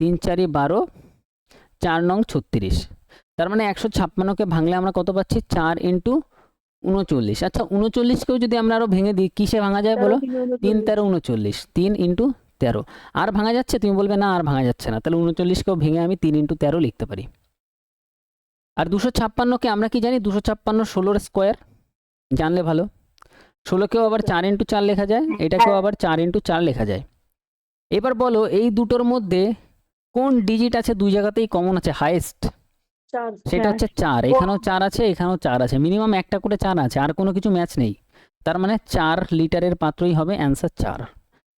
3 4 12, 4 নং 36, তার মানে 156কে ভাঙলে আমরা কত পাচ্ছি, 4 ইন্টু 39। আচ্ছা 39কেও যদি আমরা আরো ভেঙে দিই, কিসে ভাঙা যায় বলো, 3 13 39, 3 ইন্টু 13। আর ভাঙা যাচ্ছে, তুমি বলবে না আর ভাঙা যাচ্ছে না, তাহলে 39কেও ভেঙে আমি 3 ইন্টু 13 লিখতে পারি। আর 256কে আমরা কি জানি, 256 16 স্কোয়ার, জানলে ভালো। 16কেও আবার 4 ইন্টু 4 লেখা যায়, এটাকেও আবার 4 ইন্টু 4 লেখা যায়। এবার বলো এই দুটোর মধ্যে কোন ডিজিট আছে দুই জায়গাতেই কমন আছে হাইয়েস্ট, 4 সেটা হচ্ছে 4। এখানেও 4 আছে, এখানেও 4 আছে, মিনিমাম একটা করে 4 আছে, আর কোনো কিছু ম্যাচ নেই, তার মানে 4 লিটারের পাত্রই হবে অ্যান্সার 4।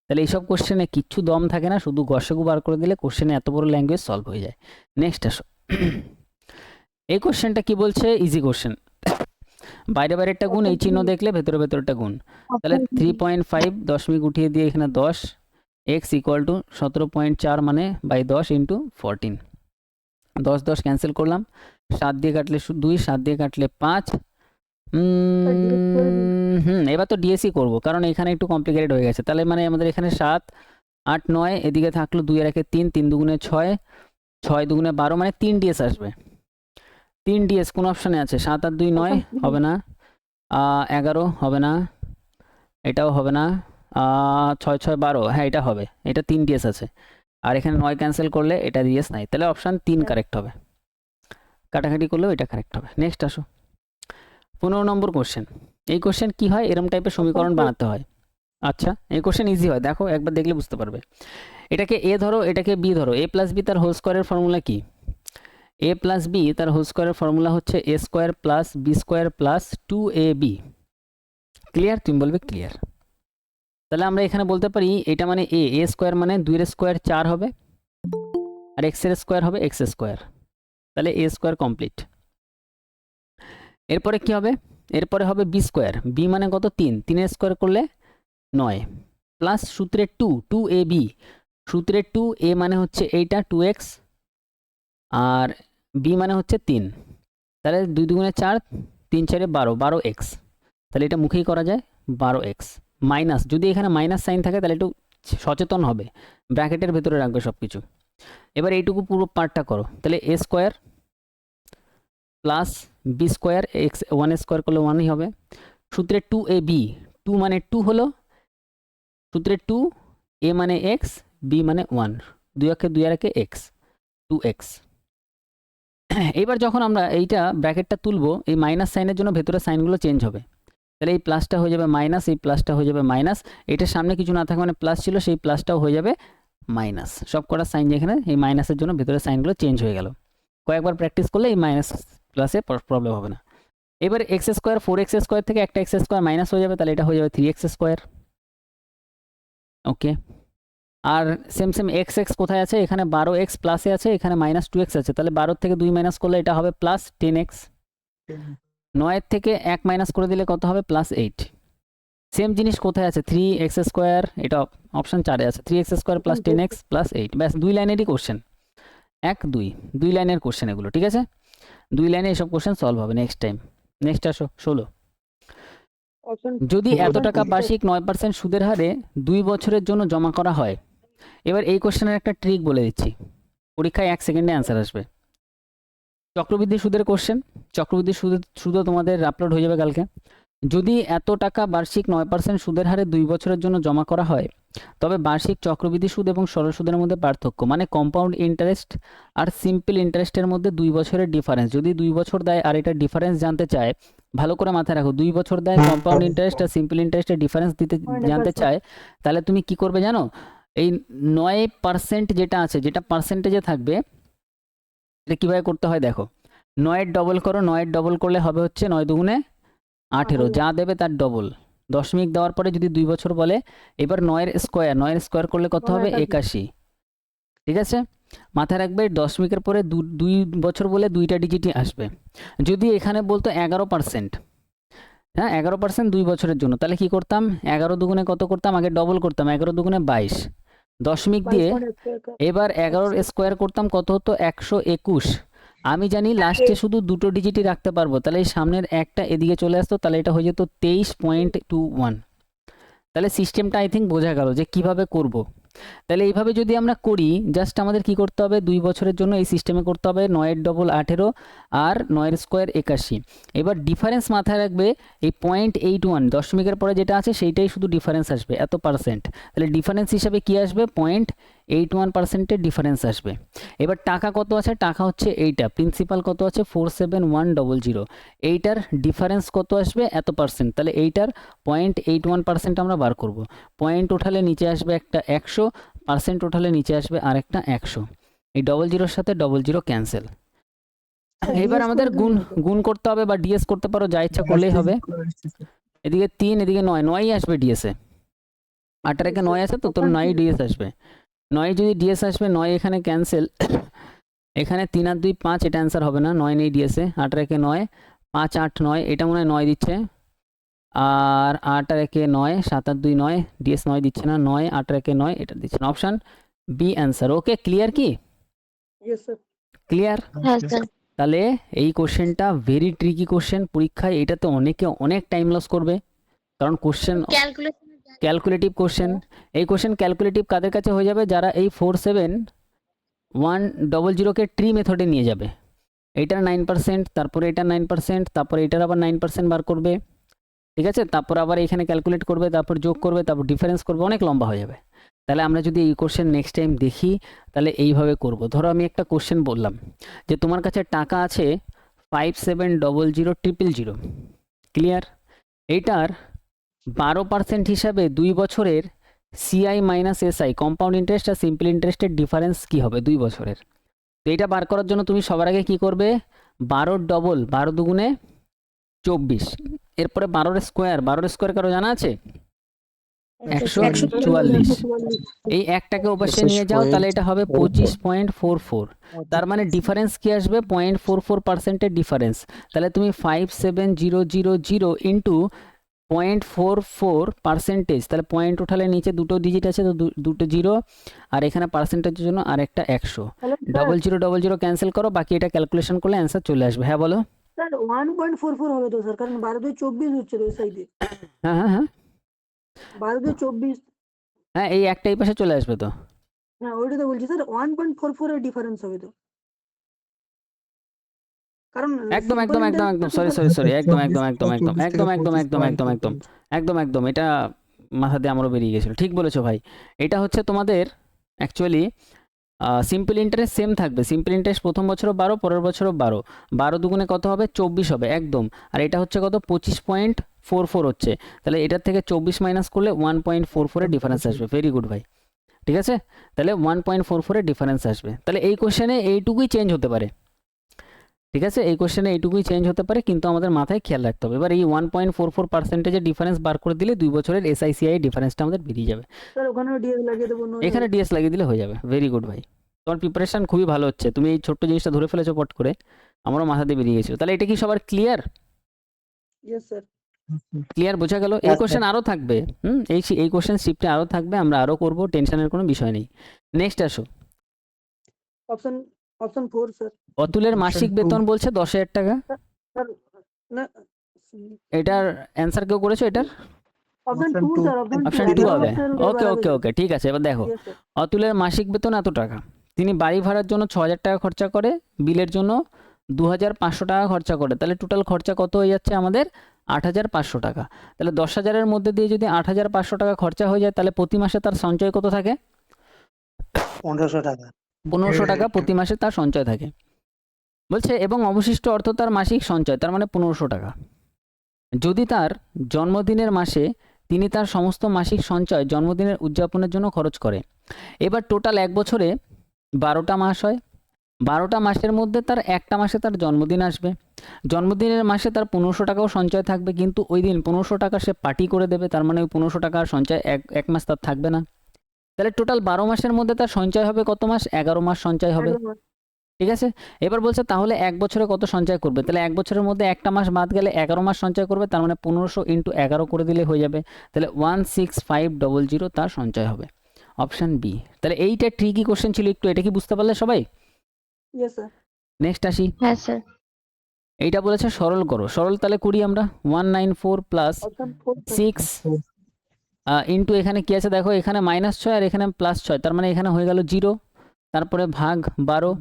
তাহলে এইসব কোশ্চেনে কিচ্ছু দম থাকে না, শুধু গসাগু বার করে দিলে কোশ্চেনে এত বড় ল্যাঙ্গুয়েজ সলভ হয়ে যায়। নেক্সট আসো, এই কোশ্চেনটা কি বলছে, ইজি কোশ্চেন, বাইরে বাইরেরটা গুণ, এই চিহ্ন দেখলে ভেতরটা গুণ, তাহলে 3.5 দশমিক উঠিয়ে দিয়ে এখানে 10, x ইকুয়াল টু 17.4 মানে বাই 10 ইন্টু 14, 10 10 ক্যান্সেল করলাম, 7 দিয়ে কাটলে 2, 7 দিয়ে কাটলে 5। এবার তো ডিএসি করবো কারণ এখানে একটু কমপ্লিকেটেড হয়ে গেছে, তাহলে মানে আমাদের এখানে 7 8 9, এদিকে থাকলো 2 এর একে 3, 3 দুগুণে 6, 6 দুগুণে 12, মানে 3 ডিএস আসবে। 3 ডিএস কোন অপশানে আছে, 7 আর 2 9 হবে না, 11 হবে না, এটাও হবে না, 6 6 12, হ্যাঁ এটা হবে, এটা 3 ডিএস আছে, আর এখানে 9 ক্যান্সেল করলে এটা ডিএস নাই, তাহলে অপশান 3 কারেক্ট হবে, কাটাকাটি করলেও এটা কারেক্ট হবে। নেক্সট আসো, 15 নম্বর কোশ্চেন। এই কোশ্চেন কি হয়, এরম টাইপের সমীকরণ বানাতে হয়। আচ্ছা এই কোশ্চেন ইজি হয়, দেখো একবার দেখলে বুঝতে পারবে। এটাকে এ ধরো, এটাকে বি ধরো, এ প্লাস বি তার হোল স্কোয়ারের ফর্মুলা কি, এ প্লাস বি তার হোল স্কোয়ারের ফর্মুলা হচ্ছে A square plus B square plus 2ab। Clear, তুমি বলবে ক্লিয়ার। তাহলে আমরা এখানে বলতে পারি এটা মানে এ স্কোয়ার মানে 2 এর স্কোয়ার 4 হবে, আর এক্স এর স্কোয়ার হবে এক্স স্কোয়ার, তাহলে এ স্কোয়ার কমপ্লিট। এরপরে কি হবে, এরপরে হবে বি স্কোয়ার, বি মানে কত 3, 3 এর স্কোয়ার করলে 9, প্লাস সূত্রের 2ab, সূত্রের 2a মানে হচ্ছে এইটা 2x, আর বি মানে হচ্ছে 3, তাহলে 2 দুগুণে 4, 3 4 12, 12x, তাহলে এটা মুখেই করা যায় 12x, মাইনাস যদি এখানে মাইনাস সাইন থাকে তাহলে একটু সচেতন হবে, ব্র্যাকেটের ভেতরে রাখবে সব কিছু। এবার এইটুকু পুরো পার্টটা করো, তাহলে A square plus B square, X 1 square করলে 1ই হবে, সূত্রের 2ab, 2 মানে 2 হলো, সূত্রের 2, a মানে x, b মানে 1, 2 একে 2 আর একে x, 2x। এবার যখন আমরা এইটা ব্র্যাকেটটা তুলবো, এই মাইনাস সাইনের জন্য ভেতরে সাইনগুলো চেঞ্জ হবে, তাহলে এই প্লাসটা হয়ে যাবে মাইনাস, এই প্লাসটা হয়ে যাবে মাইনাস, এটার সামনে কিছু না থাকে মানে প্লাস ছিল, সেই প্লাসটাও হয়ে যাবে মাইনাস, সব কটা সাইন যেখানে এই মাইনাসের জন্য ভেতরে সাইনগুলো চেঞ্জ হয়ে গেল। কয়েকবার প্র্যাকটিস করলে এই মাইনাস প্লাসে প্রবলেম হবে না। এবার এক্স স্কোয়ার 4x স্কোয়ার থেকে একটা এক্স স্কোয়ার মাইনাস হয়ে যাবে, তাহলে এটা হয়ে যাবে 3x স্কোয়ার। ওকে, আর সেম এক্স এক্স কোথায় আছে, এখানে 12x প্লাসে আছে, এখানে মাইনাস 2x আছে, তাহলে 12 থেকে 2 মাইনাস করলে এটা হবে প্লাস 10x, 9 থেকে 1 মাইনাস করে দিলে কত হবে প্লাস 8। সেম জিনিস কোথায় আছে, 3x স্কোয়ার, এটা অপশান 4 আছে, 3x square plus 10x plus 8, ব্যাস 2 লাইনেরই কোশ্চেন, 1 2 লাইনের কোশ্চেন এগুলো, ঠিক আছে, 2 লাইনে এসব কোশ্চেন সলভ হবে নেক্সট টাইম। নেক্সট আসো 16, যদি এত টাকা বার্ষিক 9% সুদের হারে 2 বছরের জন্য জমা করা হয়। এবার এই কোশ্চেনের একটা ট্রিক বলে দিচ্ছি, পরীক্ষায় 1 সেকেন্ডে অ্যান্সার আসবে। চক্রবৃদ্ধি সুদের কোশ্চেন, চক্রবৃদ্ধি সুদও তোমাদের আপলোড হয়ে যাবে কালকে। যদি এত টাকা বার্ষিক 9% সুদের হারে 2 বছরের জন্য জমা করা হয়, তবে বার্ষিক চক্রবৃদ্ধি সুদ এবং সরল সুদের মধ্যে পার্থক্য, মানে কম্পাউন্ড ইন্টারেস্ট আর সিম্পল ইন্টারেস্টের মধ্যে 2 বছরের ডিফারেন্স। যদি 2 বছর দেয় আর এটা ডিফারেন্স জানতে চায়, ভালো করে মাথায় রাখো, 2 বছর দেয় কম্পাউন্ড ইন্টারেস্ট আর সিম্পল ইন্টারেস্টের ডিফারেন্স জানতে চায়, তাহলে তুমি কি করবে জানো, এই 9% যেটা আছে, যেটা পার্সেন্টেজে থাকবে, এটা কীভাবে করতে হয় দেখো, 9 ডবল করো, 9 ডবল করলে হবে হচ্ছে 9 দুগুণে 18, যা দেবে তার ডবল। দশমিক দেওয়ার পরে যদি 2 বছর বলে, এবার 9 এর স্কোয়ার করলে কত হবে, 81। ঠিক আছে, মাথায় রাখবে দশমিকের পরে 2 বছর বলে 2টা ডিজিটই আসবে। যদি এখানে বলতো 11%, হ্যাঁ 11% 2 বছরের জন্য, তাহলে কি করতাম, 11 দুগুণে কত করতাম, আগে ডবল করতাম, 11 দুগুণে 22, দশমিক দিয়ে এবার 11 স্কোয়ার করতাম, কত হতো 121। আমি জানি লাস্টে শুধু 2টো ডিজিটই রাখতে পারবো, তাহলে এই সামনের একটা এদিকে চলে আসতো, তাহলে এটা হয়ে যেত 23.21। তাহলে সিস্টেমটা আই থিঙ্ক বোঝা গেল যে কিভাবে করব। তাহলে এইভাবে যদি আমরা করি, জাস্ট আমাদের কি করতে হবে, 2 বছরের জন্য এই সিস্টেমে করতে হবে 9 ডবল 18 আর 9 স্কোয়ার 81। এবার ডিফারেন্স মাথায় রাখবে, এই 0.81 দশমিকের পরে যেটা আছে সেইটাই শুধু ডিফারেন্স আসবে, এত পার্সেন্ট। তাহলে ডিফারেন্স হিসাবে কি আসবে, 0.81%-এর ডিফারেন্স আসবে। এবার টাকা কত আছে, টাকা হচ্ছে এইটা, প্রিন্সিপাল কত আছে 47100, এইটার ডিফারেন্স কত আসবে, এত পার্সেন্ট। তাহলে এইটার 0.81% আমরা বার করব। পয়েন্ট ওঠালে নিচে আসবে একটা 100, পার্সেন্ট ওঠালে নিচে আসবে আরেকটা 100। এই 00 সাথে 00 ক্যান্সেল। এবার আমাদের গুণ করতে হবে, বা ডিএস করতে পারো, যা ইচ্ছা করলেই হবে। এদিকে 3 এদিকে 9, 9ই আসবে ডিএসে, 8 রেখে 9 আছে তো, তোর 9 ডিএস আসবে। 9 যদি ডিএস আসবে, 9 এখানে ক্যান্সেল, এখানে 3 আর 2 5, এটা অ্যান্সার হবে না, 9 নেই ডিএসে। 8 রেখে 9, 5 8 9, এটা মনে হয় 9 দিচ্ছে, আর 8 আর 1 9, 7 আর 2 9, ডিএস 9 দিচ্ছে না, 9 8 আর 1 9, এটা দিচ্ছে না। Option B answer. Okay, clear কি? Yes, sir. ক্লিয়ার? হ্যাঁ স্যার। তাহলে এই কোশ্চেনটা ভেরি ট্রিকি কোশ্চেন, পরীক্ষায় এটাতে অনেকে অনেক টাইম লস করবে, কারণ কোশ্চেন ক্যালকুলেটিভ কোশ্চেন। এই কোশ্চেন ক্যালকুলেটিভ কাদের কাছে হয়ে যাবে, যারা এই 47100-কে ট্রি মেথডে নিয়ে যাবে। এইটার 9%, তারপরে এটার 9%, তারপরে এটার আবার 9% বার করবে, ঠিক আছে, তারপর আবার এখানে ক্যালকুলেট করবে, তারপর যোগ করবে, তারপর ডিফারেন্স করবে, অনেক লম্বা হয়ে যাবে। তাহলে আমরা যদি এই কোশ্চেন নেক্সট টাইম দেখি, তাহলে এইভাবে করব। ধরো আমি একটা কোশ্চেন বললাম যে তোমার কাছে টাকা আছে 57000000, ক্লিয়ার, এইটার 12% হিসাবে 2 বছরের CI minus SI, compound interest আর সিম্পল ইন্টারেস্টের ডিফারেন্স কি হবে 2 বছরের। তো এইটা বার করার জন্য তুমি সবার আগে কি করবে, 12 ডবল, 12 দুগুণে 24, এরপরে 12 স্কোয়ার কারো জানা আছে, 144। এই একটাকে ওপাশে নিয়ে যাও, তাহলে এটা হবে 25.44। তার মানে ডিফারেন্স কি আসবে, 0.44%-এর ডিফারেন্স। তাহলে তুমি 57000 ইন্টু 0.44%, তাহলে পয়েন্ট ওঠালে নিচে 2টো ডিজিট আছে, তো 2টো 0, আর এখানে পার্সেন্টেজের জন্য আর একটা 100। 0000 ক্যান্সেল করো, বাকি এটা ক্যালকুলেশন করলে অ্যান্সার চলে আসবে। হ্যাঁ বলো। স্যার 1.44 হবে তো স্যার, কারণ 12 2 24 হচ্ছে তো এই সাইডে, হ্যাঁ হ্যাঁ হ্যাঁ 12 2 24। হ্যাঁ, এই একটা এই পাশে চলে আসবে তো। হ্যাঁ ওইটা তো বলছি স্যার, 1.44 এর ডিফারেন্স হবে তো, কারণ একদম সরি, একদম এটা মাথা দিয়ে আমারও বেরিয়ে গেছিল। ঠিক বলেছো ভাই, এটা হচ্ছে তোমাদের অ্যাকচুয়ালি সিম্পল ইন্টারেস্ট সেম থাকবে, সিম্পল ইন্টারেস্ট প্রথম বছরও 12, পরের বছরও 12, 12 দুগুণে কত হবে 24 হবে একদম। আর এটা হচ্ছে কত 25.44 হচ্ছে, তাহলে এটার থেকে 24 মাইনাস করলে 1.44 এর ডিফারেন্স আসবে। ভেরি গুড ভাই, ঠিক আছে, তাহলে 1.44 এর ডিফারেন্স আসবে। তাহলে এই কোশ্চেনে এইটুকুই চেঞ্জ হতে পারে, ঠিক আছে, এই কোশ্চেনে এইটুকুই চেঞ্জ হতে পারে, কিন্তু আমাদের মাথায় খেয়াল রাখতে হবে। এবার এই 1.44%-এর ডিফারেন্স বার করে দিলে 2 বছরের এসআইসিআই ডিফারেন্সটা আমাদের বেরিয়ে যাবে। স্যার ওখানে ডিএস লাগিয়ে দেবো, এখানে ডিএস লাগিয়ে দিলে হয়ে যাবে। ভেরি গুড ভাই, তোমার প্রিপারেশন খুবই ভালো হচ্ছে, তুমি এই ছোট্ট জিনিসটা ধরে ফেলেছো পট করে, আমারও মাথা দিয়ে বেরিয়ে গেছিল। তাহলে এটা কি সবার ক্লিয়ার? Yes sir. ক্লিয়ার, বোঝা গেল? এই কোশ্চেন আরও থাকবে, এই কোশ্চেন শিফটে আরও থাকবে, আমরা আরও করবো, টেনশনের কোনো বিষয় নেই। নেক্সট আসো, অপশন 4 স্যার। অতুলের মাসিক বেতন বলছে 10,000 টাকা, স্যার না, এটার অ্যান্সার কেউ করেছো? এটার অপশন 2 স্যার, অপশন 2 হবে। ওকে ঠিক আছে। এবার দেখো, অতুলের মাসিক বেতন এত টাকা, তিনি বাড়ি ভাড়ার জন্য 6,000 টাকা খরচা করে, বিলের জন্য 2,500 টাকা খরচা করে, তাহলে টোটাল খরচা কত হয়ে যাচ্ছে আমাদের 8,500 টাকা। তাহলে 10,000-এর মধ্যে দিয়ে যদি 8,500 টাকা খরচা হয়ে যায় তাহলে প্রতি মাসে তার সঞ্চয় কত থাকে? 1500 টাকা। 1500 টাকা প্রতি মাসে তার সঞ্চয় থাকে। বলছে এবং অবশিষ্ট অর্থ তার মাসিক সঞ্চয়, তার মানে 1500 টাকা। যদি তার জন্মদিনের মাসে তিনি তার সমস্ত মাসিক সঞ্চয় জন্মদিনের উদযাপনের জন্য খরচ করে। এবার টোটাল এক বছরে 12টা মাস হয়। 12টা মাসের মধ্যে তার একটা মাসে তার জন্মদিন আসবে। জন্মদিনের মাসে তার 1500 টাকাও সঞ্চয় থাকবে, কিন্তু ওই দিন 1500 টাকা সে পার্টি করে দেবে, তার মানে ওই 1500 টাকার সঞ্চয় এক মাস তার থাকবে না। তাহলে টোটাল 12 মাসের মধ্যে তার সঞ্চয় হবে কত মাস? 11 মাস সঞ্চয় হবে। ঠিক আছে, এবার বলছে তাহলে এক বছরে কত সঞ্চয় করবে? তাহলে এক বছরের মধ্যে একটা মাস বাদ গেলে 11 মাস সঞ্চয় করবে, তার মানে 1500 × 11 করে দিলে হয়ে যাবে। তাহলে 16500 তার সঞ্চয় হবে। Option B. তাহলে এইটা ট্রিকি কোশ্চেন ছিল একটু, এটা কি বুঝতে পারলে সবাই? Yes sir. নেক্সট আসি, হ্যাঁ স্যার। এইটা বলেছে সরল করো। সরল তাহলে করি আমরা। 194 প্লাস অপশন 4 6 ইন্টু এখানে কি আছে দেখো, এখানে -6 আর এখানে +6, তার মানে এখানে হয়ে গেল 0, তারপরে ভাগ 12।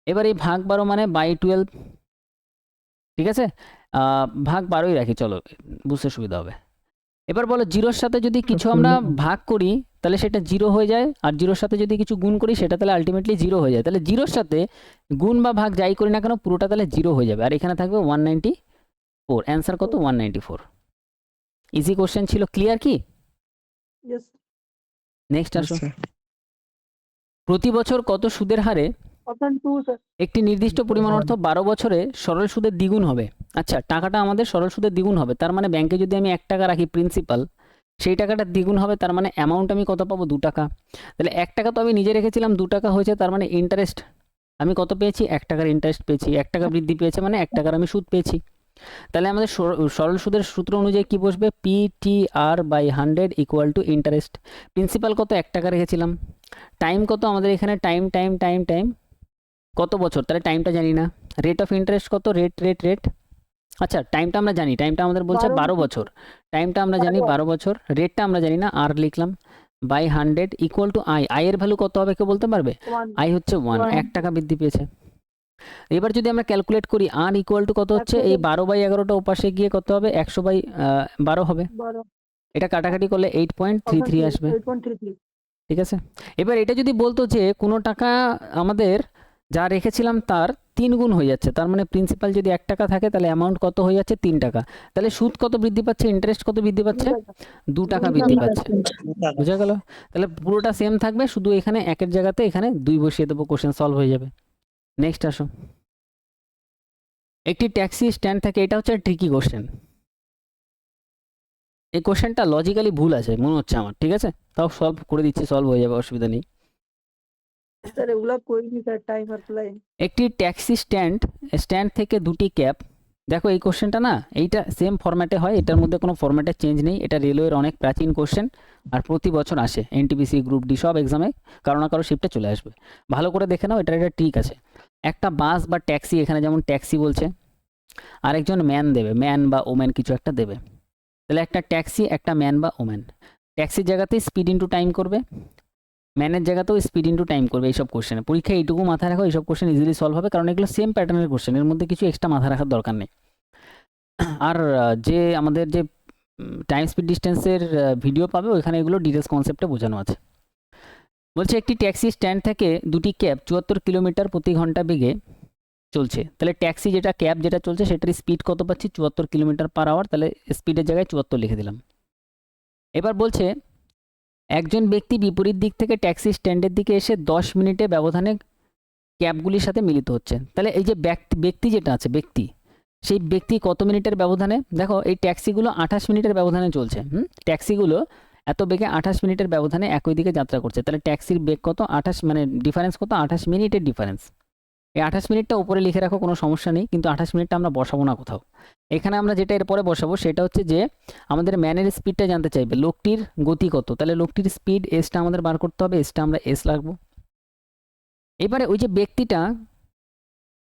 এবার এই ভাগ 12 মানে বাই 12, ঠিক আছে, ভাগ 12ই রাখি, চলো বুঝতে সুবিধা হবে। এবার বলো 0-র সাথে যদি কিছু আমরা ভাগ করি তাহলে সেটা 0 হয়ে যায়, আর 0-র সাথে যদি কিছু গুণ করি সেটা তাহলে আলটিমেটলি 0 হয়ে যায়। তাহলে 0-র সাথে গুণ বা ভাগ যাই করি না কেন পুরোটা তাহলে 0 হয়ে যাবে, আর এখানে থাকবে 194। অ্যান্সার কত? 194। ইজি কোশ্চেন ছিল, ক্লিয়ার কি? ইয়েস। নেক্সট আসো। প্রতি বছর কত সুদের হারে অপশন 2 স্যার। একটি নির্দিষ্ট পরিমাণ অর্থ 12 বছরে সরল সুদের দ্বিগুণ হবে? আচ্ছা, টাকাটা আমাদের সরল সুদের দ্বিগুণ হবে, তার মানে ব্যাংকে যদি আমি 1 টাকা রাখি প্রিন্সিপাল, সেই টাকাটা দ্বিগুণ হবে, তার মানে অ্যামাউন্ট আমি কত পাবো? 2 টাকা। তাহলে 1 টাকা তো আমি নিজে রেখেছিলাম, 2 টাকা হয়েছে, তার মানে ইন্টারেস্ট আমি কত পেয়েছি? 1 টাকার ইন্টারেস্ট পেয়েছি। 1 টাকা বৃদ্ধি পেয়েছে মানে 1 টাকার আমি সুদ পেয়েছি। তাহলে আমাদের সরল সুদের সূত্র অনুযায়ী কি বসবে? PTR/100 = interest. প্রিন্সিপাল কত? 1 টাকা রেখেছিলাম। টাইম কত আমাদের এখানে? টাইম কত বছর? তাহলে টাইমটা জানি না। রেট অফ ইন্টারেস্ট কত? রেট। আচ্ছা, টাইমটা আমরা জানি, টাইমটা আমাদের বলছে 12 বছর। টাইমটা আমরা জানি 12 বছর, রেটটা আমরা জানি না, আর লিখলাম বাই 100 = আই এর ভ্যালু কত হবে কেউ বলতে পারবে? 1 আই হচ্ছে 1, 1 টাকা বৃদ্ধি পেয়েছে। এবার যদি আমরা ক্যালকুলেট করি আর ইকুয়াল টু কত হচ্ছে, এই 12/11টা ওপাশে গিয়ে কত হবে? 100/12 হবে। 12 এটা কাটাকাটি করলে 8.33 আসবে। 8.33। ঠিক আছে, এবার এটা যদি বলতো যে কোনো টাকা আমাদের যা রেখেছিলাম তার 3 গুণ হয়ে যাচ্ছে, তার মানে প্রিন্সিপাল যদি 1 টাকা থাকে তাহলে অ্যামাউন্ট কত হয়ে যাচ্ছে? 3 টাকা। তাহলে সুদ কত বৃদ্ধি পাচ্ছে? ইন্টারেস্ট কত বৃদ্ধি পাচ্ছে? 2 টাকা বৃদ্ধি পাচ্ছে। বুঝা গেল? তাহলে পুরোটা সেম থাকবে, শুধু এখানে 1-এর জায়গাতে এখানে 2 বসিয়ে দেবো, কোশ্চেন সলভ হয়ে যাবে। নেক্সট আসো। একটি ট্যাক্সি স্ট্যান্ড থেকে, এটা হচ্ছে ট্রিকি কোশ্চেন। এই কোশ্চেনটা লজিক্যালি ভুল আছে মনে হচ্ছে আমার, ঠিক আছে, তাও সলভ করে দিচ্ছি, সলভ হয়ে যাবে, অসুবিধা নেই। স্যার এগুলা করিনি স্যার, টাইম আর প্লাইন। একটি ট্যাক্সি স্ট্যান্ড থেকে দুটি ক্যাব, দেখো এই কোশ্চেনটা না, এইটা সেম ফরম্যাটে হয়, এটার মধ্যে কোনো ফরম্যাটের চেঞ্জ নেই। এটা রেলওয়ের অনেক প্রাচীন কোশ্চেন, আর প্রতি বছর আসে এনটিপিসি, গ্রুপ ডি সব এক্সামে কারো না কারো শিফটে চলে আসবে। ভালো করে দেখে নাও, এটা ঠিক আছে। একটা বাস বা ট্যাক্সি, এখানে যেমন ট্যাক্সি বলছে, আরেকজন ম্যান দেবে, ম্যান বা ওম্যান কিছু একটা দেবে। তাহলে একটা ট্যাক্সি, একটা ম্যান বা ওম্যান, ট্যাক্সির জায়গাতেই স্পিড ইন্টু টাইম করবে, ম্যানের জায়গাতেও স্পিড ইন্টু টাইম করবে। এইসব কোশ্চেনে পরীক্ষায় এইটুকু মাথায় রাখো, এইসব কোশ্চেন ইজিলি সলভ হবে, কারণ এগুলো সেম প্যাটার্নের কোশ্চেন, এর মধ্যে কিছু এক্সট্রা মাথায় রাখার দরকার নেই। আর যে আমাদের যে টাইম স্পিড ডিস্টেন্সের ভিডিও পাবে ওইখানে এগুলো ডিটেলস কনসেপ্টে বোঝানো আছে। বলছে একটি ট্যাক্সি স্ট্যান্ড থেকে দুটি ক্যাব 74 কিলোমিটার প্রতি ঘন্টা বেগে চলছে। তাহলে ট্যাক্সি যেটা, ক্যাব যেটা চলছে সেটার স্পিড কত পাচ্ছি? 74 কিলোমিটার/আওয়ার। তাহলে স্পিডের জায়গায় 74 লিখে দিলাম। এবার বলছে একজন ব্যক্তি বিপরীত দিক থেকে ট্যাক্সি স্ট্যান্ডের দিকে এসে 10 মিনিটে ব্যবধানে ক্যাবগুলির সাথে মিলিত হচ্ছে। তাহলে এই যে ব্যক্তি যেটা আছে, ব্যক্তি, সেই ব্যক্তি কত মিনিটের ব্যবধানে? দেখো এই ট্যাক্সিগুলো 28 মিনিটের ব্যবধানে চলছে। ট্যাক্সিগুলো এত বেগে 28 মিনিটের ব্যবধানে একই দিকে যাত্রা করছে। তাহলে ট্যাক্সির বেগ কত? 28, মানে ডিফারেন্স কত? 28 মিনিটের ডিফারেন্স। এই 28 মিনিটটা উপরে লিখে রাখো, কোনো সমস্যা নেই, কিন্তু 28 মিনিটটা আমরা বসাবো না কোথাও। এখানে আমরা যেটা এরপরে বসাবো সেটা হচ্ছে যে আমাদের ম্যানের স্পিডটা জানতে চাইবে, লোকটির গতি কত। তাহলে লোকটির স্পিড এসটা আমাদের বার করতে হবে, এসটা আমরা এস রাখবো। এবারে ওই যে ব্যক্তিটা,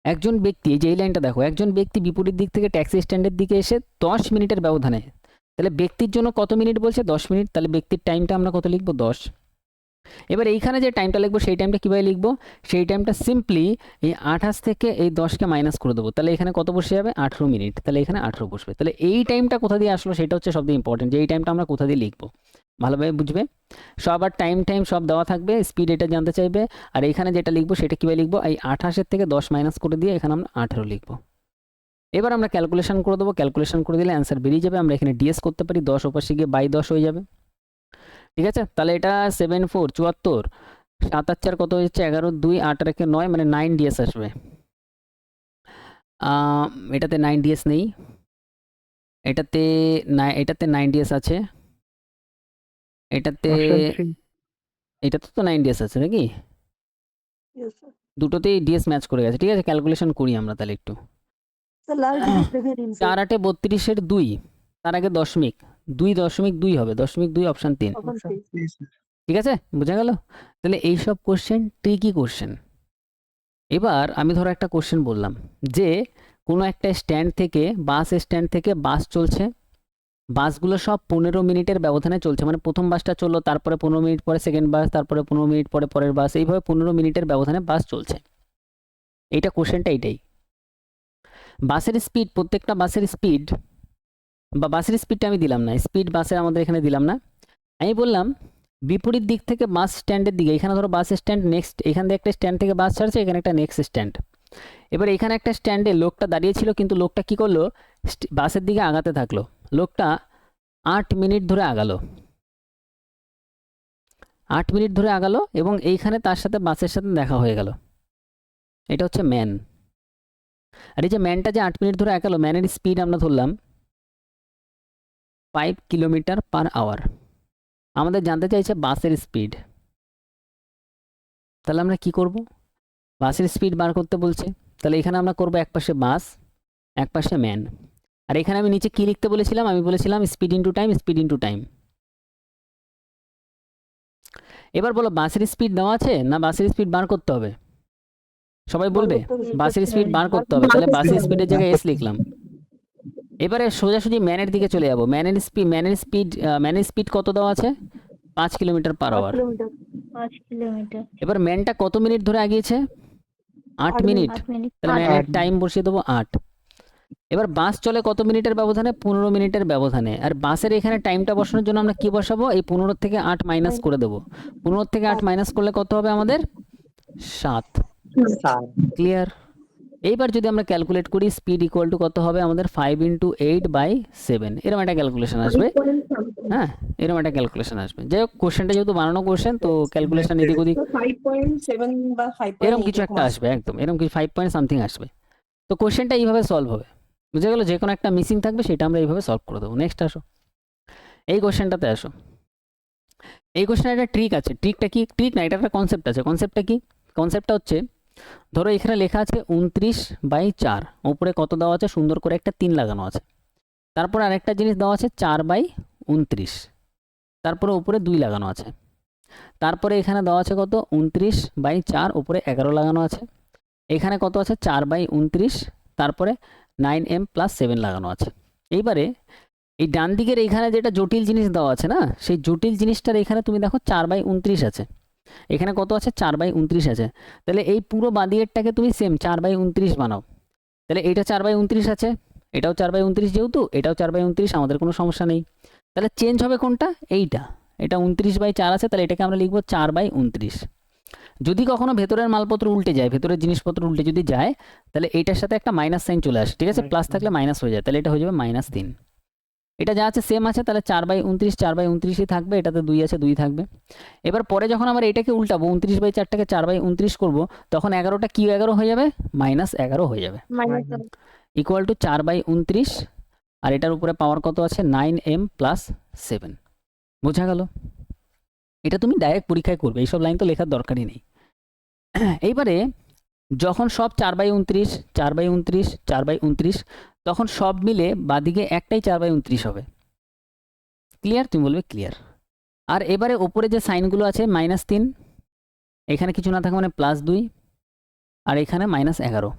একজন ব্যক্তি, এই যে এই লাইনটা দেখো, একজন ব্যক্তি বিপরীত দিক থেকে ট্যাক্সি স্ট্যান্ডের দিকে এসে 10 মিনিটের ব্যবধানে, তাহলে ব্যক্তির জন্য কত মিনিট বলছে? 10 মিনিট। তাহলে ব্যক্তির টাইমটা আমরা কত লিখবো? 10। এবার এইখানে যে টাইমটা লিখবো সেই টাইমটা কীভাবে লিখবো, সেই টাইমটা সিম্পলি এই 28 থেকে এই 10কে মাইনাস করে দেবো, তাহলে এখানে কত বসে যাবে 18 মিনিট, তাহলে এখানে 18 বসবে। তাহলে এই টাইমটা কোথা দিয়ে আসলো সেটা হচ্ছে সবথেকে ইম্পর্টেন্ট, যে এই টাইমটা আমরা কোথা দিয়ে লিখবো ভালোভাবে বুঝবে। সব আর টাইম সব দেওয়া থাকবে, স্পিড এটা জানতে চাইবে, আর এইখানে যেটা লিখবো সেটা কীভাবে লিখবো, এই 28 থেকে 10 মাইনাস করে দিয়ে এখানে আমরা 18 লিখবো। এবার আমরা ক্যালকুলেশন করে দেবো, ক্যালকুলেশন করে দিলে অ্যান্সার বেরিয়ে যাবে। আমরা এখানে ডিএস করতে পারি, 10 ওপাশে গিয়ে বাই 10 হয়ে যাবে, ঠিক আছে। তাহলে এটা 7 4 74, 7 আর 4 কত হচ্ছে 11, 2 8 আর 1 9, মানে 9 ডিএস আসবে। এটাতে 9 ডিএস নেই, এটাতে এটাতে 9 ডিএস আছে, এটাতে এটাতে তো 9 ডিএস আছে নাকি, Yes, sir. দুটোতেই ডিএস ম্যাচ করে গেছে, ঠিক আছে। ক্যালকুলেশন করি আমরা তাহলে একটু। Sir, last digit দেখে দিন, sir. 4 8 32 2, তার আগে দশমিক, 2.2 হবে, 2.2 অপশান 3, Option three. ঠিক আছে, বোঝা গেল। তাহলে এইসব কোশ্চেন ট্রিকি কোশ্চেন। এবার আমি ধরো একটা কোশ্চেন বললাম যে কোনো একটা স্ট্যান্ড থেকে, বাস স্ট্যান্ড থেকে বাস চলছে, বাসগুলো সব 15 মিনিটের ব্যবধানে চলছে, মানে প্রথম বাসটা চললো, তারপরে 15 মিনিট পরে সেকেন্ড বাস, তারপরে 15 মিনিট পরে পরের বাস, এইভাবে 15 মিনিটের ব্যবধানে বাস চলছে। এইটা কোশ্চেনটা এইটাই। বাসের স্পিড, প্রত্যেকটা বাসের স্পিড, বা বাসের স্পিডটা আমি দিলাম না, স্পিড বাসের আমাদের এখানে দিলাম না, আমি বললাম বিপরীত দিক থেকে বাস স্ট্যান্ডের দিকে। এখানে ধরো বাস স্ট্যান্ড, নেক্সট এখান থেকে একটা স্ট্যান্ড থেকে বাস ছাড়ছে, এখানে একটা নেক্সট স্ট্যান্ড। এবার এখানে একটা স্ট্যান্ডে লোকটা দাঁড়িয়ে ছিল, কিন্তু লোকটা কি করলো, বাসের দিকে আগাতে থাকলো। লোকটা 8 মিনিট ধরে আগালো, 8 মিনিট ধরে আগালো, এবং এইখানে তার সাথে বাসের সাথে দেখা হয়ে গেল। এটা হচ্ছে ম্যান। আর এই যে ম্যানটা যে 8 মিনিট ধরে আগালো, ম্যানের স্পিড আমরা ধরলাম 5 কিলোমিটার পার আওয়ার। আমাদের জানতে চাইছে বাসের স্পিড, তাহলে আমরা কি করব, বাসের স্পিড বার করতে বলছে, তাহলে এখানে আমরা করব এক পাশে বাস, এক পাশে ম্যান, আর এখানে আমি নিচে কি লিখতে বলেছিলাম, আমি বলেছিলাম speed into time, speed into time. এবার বলো বাসের স্পিড দেওয়া আছে না বাসের স্পিড বার করতে হবে, সবাই বলবে বাসের স্পিড বার করতে হবে, তাহলে বাসের স্পিডের জায়গায় এস লিখলাম। এবারে সোজাসুজি ম্যানের দিকে চলে যাব, ম্যানের স্পিড কত দেওয়া আছে 5 কিলোমিটার পার আওয়ার। 5 কিলোমিটার, এবার ম্যানটা কত মিনিট ধরে আগিয়েছে 8 মিনিট, 8 মিনিট, তাহলে ম্যানের টাইম বসিয়ে দেবো 8। এবার বাস চলে কত মিনিটের ব্যবধানে, 15 মিনিটের ব্যবধানে, আর বাসের এখানে টাইমটা বসানোর জন্য আমরা কি বসাবো, এই 15 থেকে 8 মাইনাস করে দেবো। 15 থেকে 8 মাইনাস করলে কত হবে আমাদের 7, ক্লিয়ার। এইবার যদি আমরা ক্যালকুলেট করি, স্পিড ইকুয়াল টু কত হবে আমাদের 5 × 8/7, এরকম একটা ক্যালকুলেশন আসবে। হ্যাঁ, এরকম একটা ক্যালকুলেশন আসবে। যাই হোক, কোশ্চেনটা যেহেতু বানানো কোশ্চেন, তো ক্যালকুলেশন এদিক ওদিক 5.7 বা 5. এরকম কিছু একটা আসবে, একদম এরকম কিছু 5 পয়েন্ট সামথিং আসবে। তো কোশ্চেনটা এইভাবে সলভ হবে, বুঝে গেল। যে কোনো একটা মিসিং থাকবে সেটা আমরা এইভাবে সলভ করে দেবো। নেক্সট আসো, এই কোশ্চেনটাতে আসো। এই কোশ্চেনের একটা ট্রিক আছে, ট্রিকটা কি, ট্রিক না, এটা একটা কনসেপ্ট আছে। কনসেপ্টটা কি, কনসেপ্টটা হচ্ছে ধরো এখানে লেখা আছে 29/4, উপরে কত দেওয়া আছে, সুন্দর করে একটা 3 লাগানো আছে, তারপরে আরেকটা জিনিস দেওয়া আছে 4/29, তারপরে উপরে 2 লাগানো আছে, তারপরে এখানে দেওয়া আছে কত 29/4, উপরে 11 লাগানো আছে, এখানে কত আছে 4/29, তারপরে 9m + 7 লাগানো আছে। এইবারে এই ডান দিকের এইখানে যেটা জটিল জিনিস দেওয়া আছে না, সেই জটিল জিনিসটার এখানে তুমি দেখো 4/29 আছে, এখানে কত আছে 4/29 আছে, তাহলে এই পুরো বাদিকেরটাকে তুমি সেম 4/29 বানাও। তাহলে এটা 4/29 আছে, এটাও 4/29, যেহেতু এটাও 4/29, আমাদের কোনো সমস্যা নেই। তাহলে চেঞ্জ হবে কোনটা, এইটা, এটা 29/4 আছে, তাহলে এটাকে আমরা লিখবো 4/29। যদি কখনো ভেতরের মালপত্র উল্টে যায়, ভেতরের জিনিসপত্র উল্টে যদি যায়, তাহলে এইটার সাথে একটা মাইনাস সাইন চলে আসে, ঠিক আছে, প্লাস থাকলে মাইনাস হয়ে যায়, তাহলে এটা হয়ে যাবে -3। এটা যা আছে সেম আছে, তাহলে 4/29 4/29ই থাকবে, এটাতে 2 আছে 2 থাকবে। এবার পরে যখন আমরা এটাকে উল্টাবো, 29/4টাকে 4/29 করবো, তখন 11টা কি 11 হয়ে যাবে, -11 হয়ে যাবে, ইকুয়াল টু 4/29, আর এটার উপরে পাওয়ার কত আছে 9m + 7। বোঝা গেল। এটা তুমি ডাইরেক্ট পরীক্ষায় করবে, এইসব লাইন তো লেখার দরকারই নেই। এইবারে যখন সব 4/29 4/29 4/29, তখন সব মিলে বাদিকে একটাই 4/29 হবে। ক্লিয়ার, তুমি বলবে ক্লিয়ার। আর এবারে ওপরে যে সাইনগুলো আছে -3, এখানে কিছু না থাকে মানে +2, আর এখানে -11,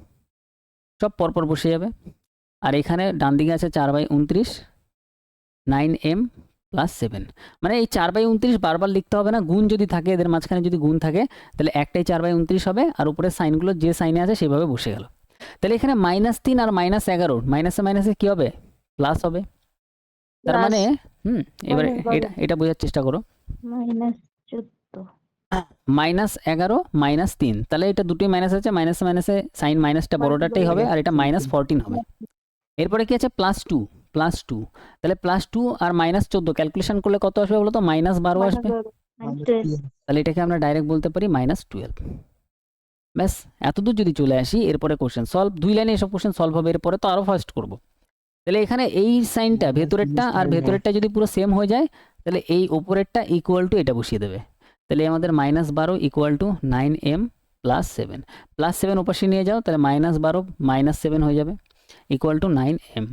সব পরপর বসে যাবে। আর এখানে ডান দিকে আছে 4/29, 9m প্লাস 7, মানে এই 4/29 বারবার লিখতে হবে না, গুণ যদি থাকে এদের মাঝখানে যদি গুণ থাকে তাহলে একটাই 4/29 হবে আর উপরে সাইনগুলো যে সাইনে আছে সেভাবে বসে গেল। তাহলে এখানে -3 আর -11 মাইনাসে মাইনাসে কি হবে, প্লাস হবে। তার Plus। মানে এবারে বলো। এটা এটা বোঝার চেষ্টা করো। -14 -11 -3, তাহলে এটা দুটোই মাইনাস আছে, মাইনাসে মাইনাসে সাইন মাইনাসটা বড়টাই হবে আর এটা -14 হবে। এরপরে কি আছে +2, তাহলে +2 আর -14 ক্যালকুলেশন করলে কত আসবে বলো তো, -12 আসবে। -12 তাহলে এটাকে আমরা ডাইরেক্ট বলতে পারি -12। ব্যাস, এতদূর যদি চলে আসি এরপরে কোশ্চেন সলভ, 2 লাইনে এসব কোশ্চেন সলভ হবে, এরপরে তো আরও ফাস্ট করব। তাহলে এখানে এই সাইনটা ভেতরেরটা আর ভেতরেরটা যদি পুরো সেম হয়ে যায় তাহলে এই ওপরেরটা ইকুয়াল টু এটা বসিয়ে দেবে। তাহলে আমাদের -12 ইকুয়াল টু 9m + 7, +7 ওপাশে নিয়ে যাও তাহলে -12 -7 হয়ে যাবে ইকুয়াল টু 9m।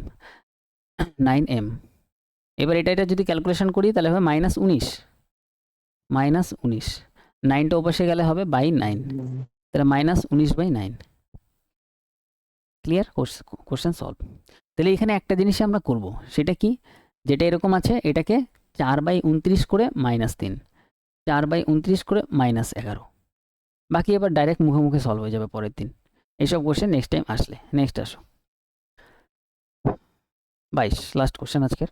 এবার এটা যদি ক্যালকুলেশন করি তাহলে হবে -19, 9টা ওপাশে গেলে হবে /9, তাহলে -19/9। Clear, question solve. তাহলে এখানে একটা জিনিস আমরা করব, সেটা কি, যেটা এরকম আছে এটাকে 4/29 করে -3, 4/29 করে -11, বাকি এবার ডাইরেক্ট মুখে মুখে সলভ হয়ে যাবে পরের দিন। এইসব কোশ্চেন নেক্সট টাইম আসলে। নেক্সট আসো 22, লাস্ট কোশ্চেন আজকের।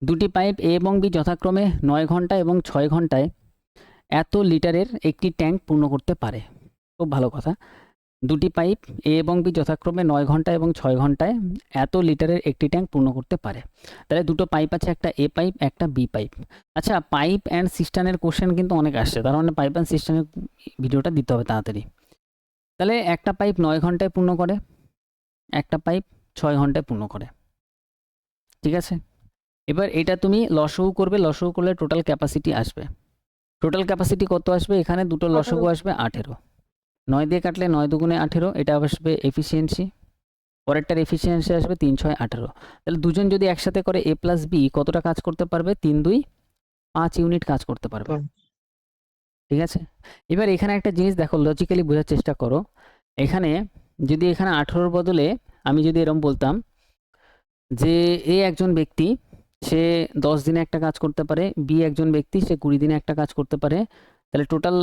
দুটি পাইপ এ এবং বি যথাক্রমে 9 ঘন্টা এবং 6 ঘন্টায় এত লিটারের একটি ট্যাঙ্ক পূর্ণ করতে পারে। খুব ভালো কথা। দুটি পাইপ এ এবং বি যথাক্রমে 9 ঘন্টা এবং 6 ঘন্টায় এত লিটারের একটি ট্যাঙ্ক পূর্ণ করতে পারে। তাহলে দুটো পাইপ আছে, একটা এ পাইপ একটা বি পাইপ। আচ্ছা, পাইপ অ্যান্ড সিস্টানের কোশ্চেন কিন্তু অনেক আসছে, তার মানে পাইপ অ্যান্ড সিস্টানের ভিডিওটা দিতে হবে তাড়াতাড়ি। তাহলে একটা পাইপ 9 ঘন্টায় পূর্ণ করে, একটা পাইপ 6 ঘন্টায় পূর্ণ করে, ঠিক আছে। এবার এটা তুমি লসগু করবে, লসগু করলে টোটাল ক্যাপাসিটি আসবে। টোটাল ক্যাপাসিটি কত আসবে, এখানে দুটো লসগু আসবে 18, 9 দিয়ে কাটলে 9 দুগুণে 18, এটা আসবে এফিসিয়েন্সি। পরেরটার এফিসিয়েন্সি আসবে 3 6 18। তাহলে দুজন যদি একসাথে করে এ প্লাস বি কতটা কাজ করতে পারবে, 3 2 5 ইউনিট কাজ করতে পারবে, ঠিক আছে। এবার এখানে একটা জিনিস দেখো, লজিক্যালি বোঝার চেষ্টা করো। এখানে যদি এখানে 18-র বদলে আমি যদি এরকম বলতাম যে এ একজন ব্যক্তি সে 10 দিনে একটা কাজ করতে পারে, বি একজন ব্যক্তি সে 20 দিনে একটা কাজ করতে পারে, তাহলে টোটাল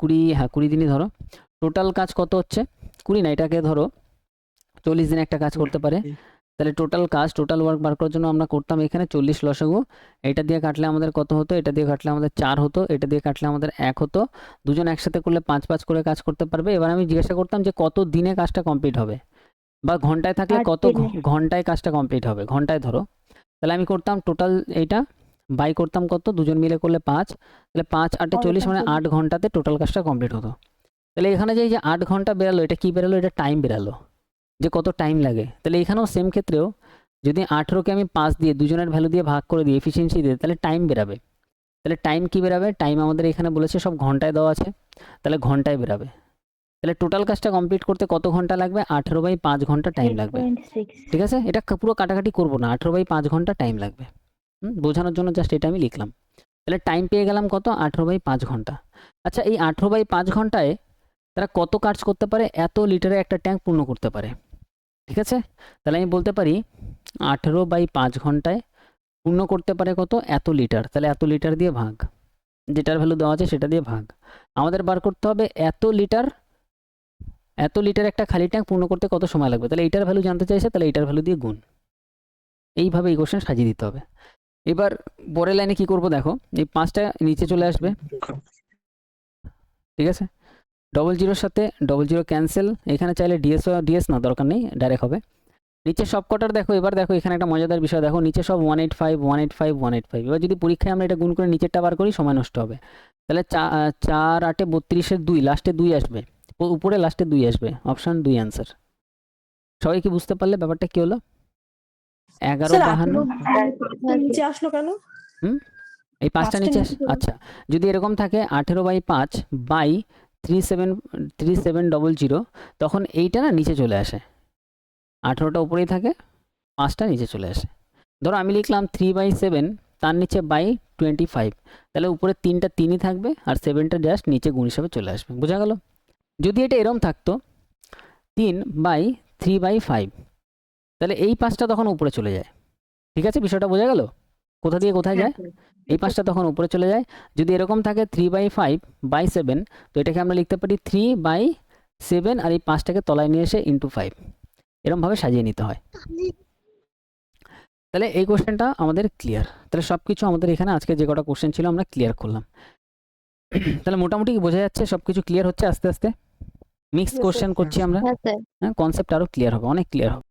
20 দিনই ধরো, টোটাল কাজ কত হচ্ছে 20 না, এটাকে ধরো 40 দিনে একটা কাজ করতে পারে। তাহলে টোটাল ওয়ার্ক বার করার জন্য আমরা করতাম এখানে 40 লসাগু, এটা দিয়ে কাটলে আমাদের কত হতো, এটা দিয়ে কাটলে আমাদের 4 হতো, এটা দিয়ে কাটলে আমাদের 1 হতো। দুজন একসাথে করলে 5 করে কাজ করতে পারবে। এবার আমি জিজ্ঞাসা করতাম যে কত দিনে কাজটা কমপ্লিট হবে, বা ঘন্টায় থাকলে 8 কত দিনে। ঘন্টায় কাজটা কমপ্লিট হবে, ঘন্টায় ধরো। তাহলে আমি করতাম টোটাল এইটা বাই করতাম কত, দুজন মিলে করলে 5, তাহলে 5 8 40 মানে 8 ঘন্টাতে টোটাল কাজটা কমপ্লিট হতো। তাহলে এখানে যে 8 ঘন্টা বেরালো, এটা কি বেরালো, এটা টাইম বেরালো, যে কত টাইম লাগে। তাহলে এখানেও সেম ক্ষেত্রেও যদি 18কে আমি 5 দিয়ে দুজনের ভ্যালু দিয়ে ভাগ করে দিই, এফিসিয়েন্সি দিয়ে, তাহলে টাইম বেরাবে। তাহলে টাইম কি বেরাবে, টাইম আমাদের এখানে বলেছে সব ঘন্টায় দেওয়া আছে, তাহলে ঘন্টায় বেরাবে। তাহলে টোটাল কাজটা কমপ্লিট করতে কত ঘন্টা লাগবে, 18/5 ঘন্টা টাইম লাগবে, 8.6 ঠিক আছে। এটা পুরো কাটাকাটি করবো না, 18/5 ঘন্টা টাইম লাগবে, বোঝানোর জন্য জাস্ট এটা আমি লিখলাম। তাহলে টাইম পেয়ে গেলাম কত, 18/5 ঘন্টা। আচ্ছা, এই 18/5 ঘন্টায় তারা কত কাজ করতে পারে, এত লিটারে একটা ট্যাঙ্ক পূর্ণ করতে পারে, ঠিক আছে। তাহলে আমি বলতে পারি 18/5 ঘন্টায় পূর্ণ করতে পারে কত, এত লিটার। তাহলে এত লিটার দিয়ে ভাগ, যেটার ভ্যালু দেওয়া আছে সেটা দিয়ে ভাগ। আমাদের বার করতে হবে এত লিটার একটা খালি ট্যাঙ্ক পূর্ণ করতে কত সময় লাগবে। তাহলে এইটার ভ্যালু জানতে চাইছে, তাহলে এইটার ভ্যালু দিয়ে গুণ। এইভাবে এই কোশ্চেন সাজিয়ে দিতে হবে। এবার পরের লাইনে কি করব দেখো, এই 5টা নিচে চলে আসবে, ঠিক আছে। 00 সাথে 00 ক্যান্সেল, এখানে চাইলে ডিএস না, দরকার নেই, ডাইরেক্ট হবে। নিচে সব কটার দেখো, এবার দেখো এখানে একটা মজাদার বিষয় দেখো, নিচে সব 185 185 185। এবার যদি পরীক্ষায় আমরা এটা গুণ করে নিচেরটা বার করি সময় নষ্ট হবে। তাহলে 4 8 32 2, লাস্টে 2 আসবে, উপরে লাস্টে 2 আসবে, অপশন 2 অ্যান্সার। সবাই কি বুঝতে পারলে ব্যাপারটা কি হলো? 11/52 নিচে আসলো কেন? এই 5টা পাঁচটা নিচে নিচে কেন? আচ্ছা, যদি এরকম থাকে 18/5 বাই 3700, তখন এইটা না নিচে চলে আসে, 18টা উপরেই থাকে, 5টা নিচে চলে আসে। ধরো আমি লিখলাম 3/7, তার নিচে বাই 25, তাহলে উপরে 3টা 3ই থাকবে আর 7টা জাস্ট নিচে গুণ হিসাবে চলে আসবে, বোঝা গেল। যদি এটা এরম থাকতো 3/3/5, তাহলে এই 5টা তখন উপরে চলে যায়, ঠিক আছে, বিষয়টা বোঝা গেল। কোথা দিয়ে কোথায় যায়, এই 5টা তখন উপরে চলে যায়। যদি এরকম থাকে 3/5/7, তো এটাকে আমরা লিখতে পারি 3/7, আর এই 5টাকে তলায় নিয়ে এসে ইন্টু 5, এরকমভাবে সাজিয়ে নিতে হয়। তাহলে এই কোশ্চেনটা আমাদের ক্লিয়ার। তাহলে সব কিছু আমাদের এখানে আজকে যে কটা কোশ্চেন ছিল আমরা ক্লিয়ার করলাম। তাহলে মোটামুটি কি বোঝা যাচ্ছে, সব কিছু ক্লিয়ার হচ্ছে আস্তে আস্তে। Mixed Yes, sir. কোশ্চেন করছি আমরা, হ্যাঁ স্যার। হ্যাঁ, কনসেপ্ট আরও ক্লিয়ার হবে, অনেক ক্লিয়ার হবে।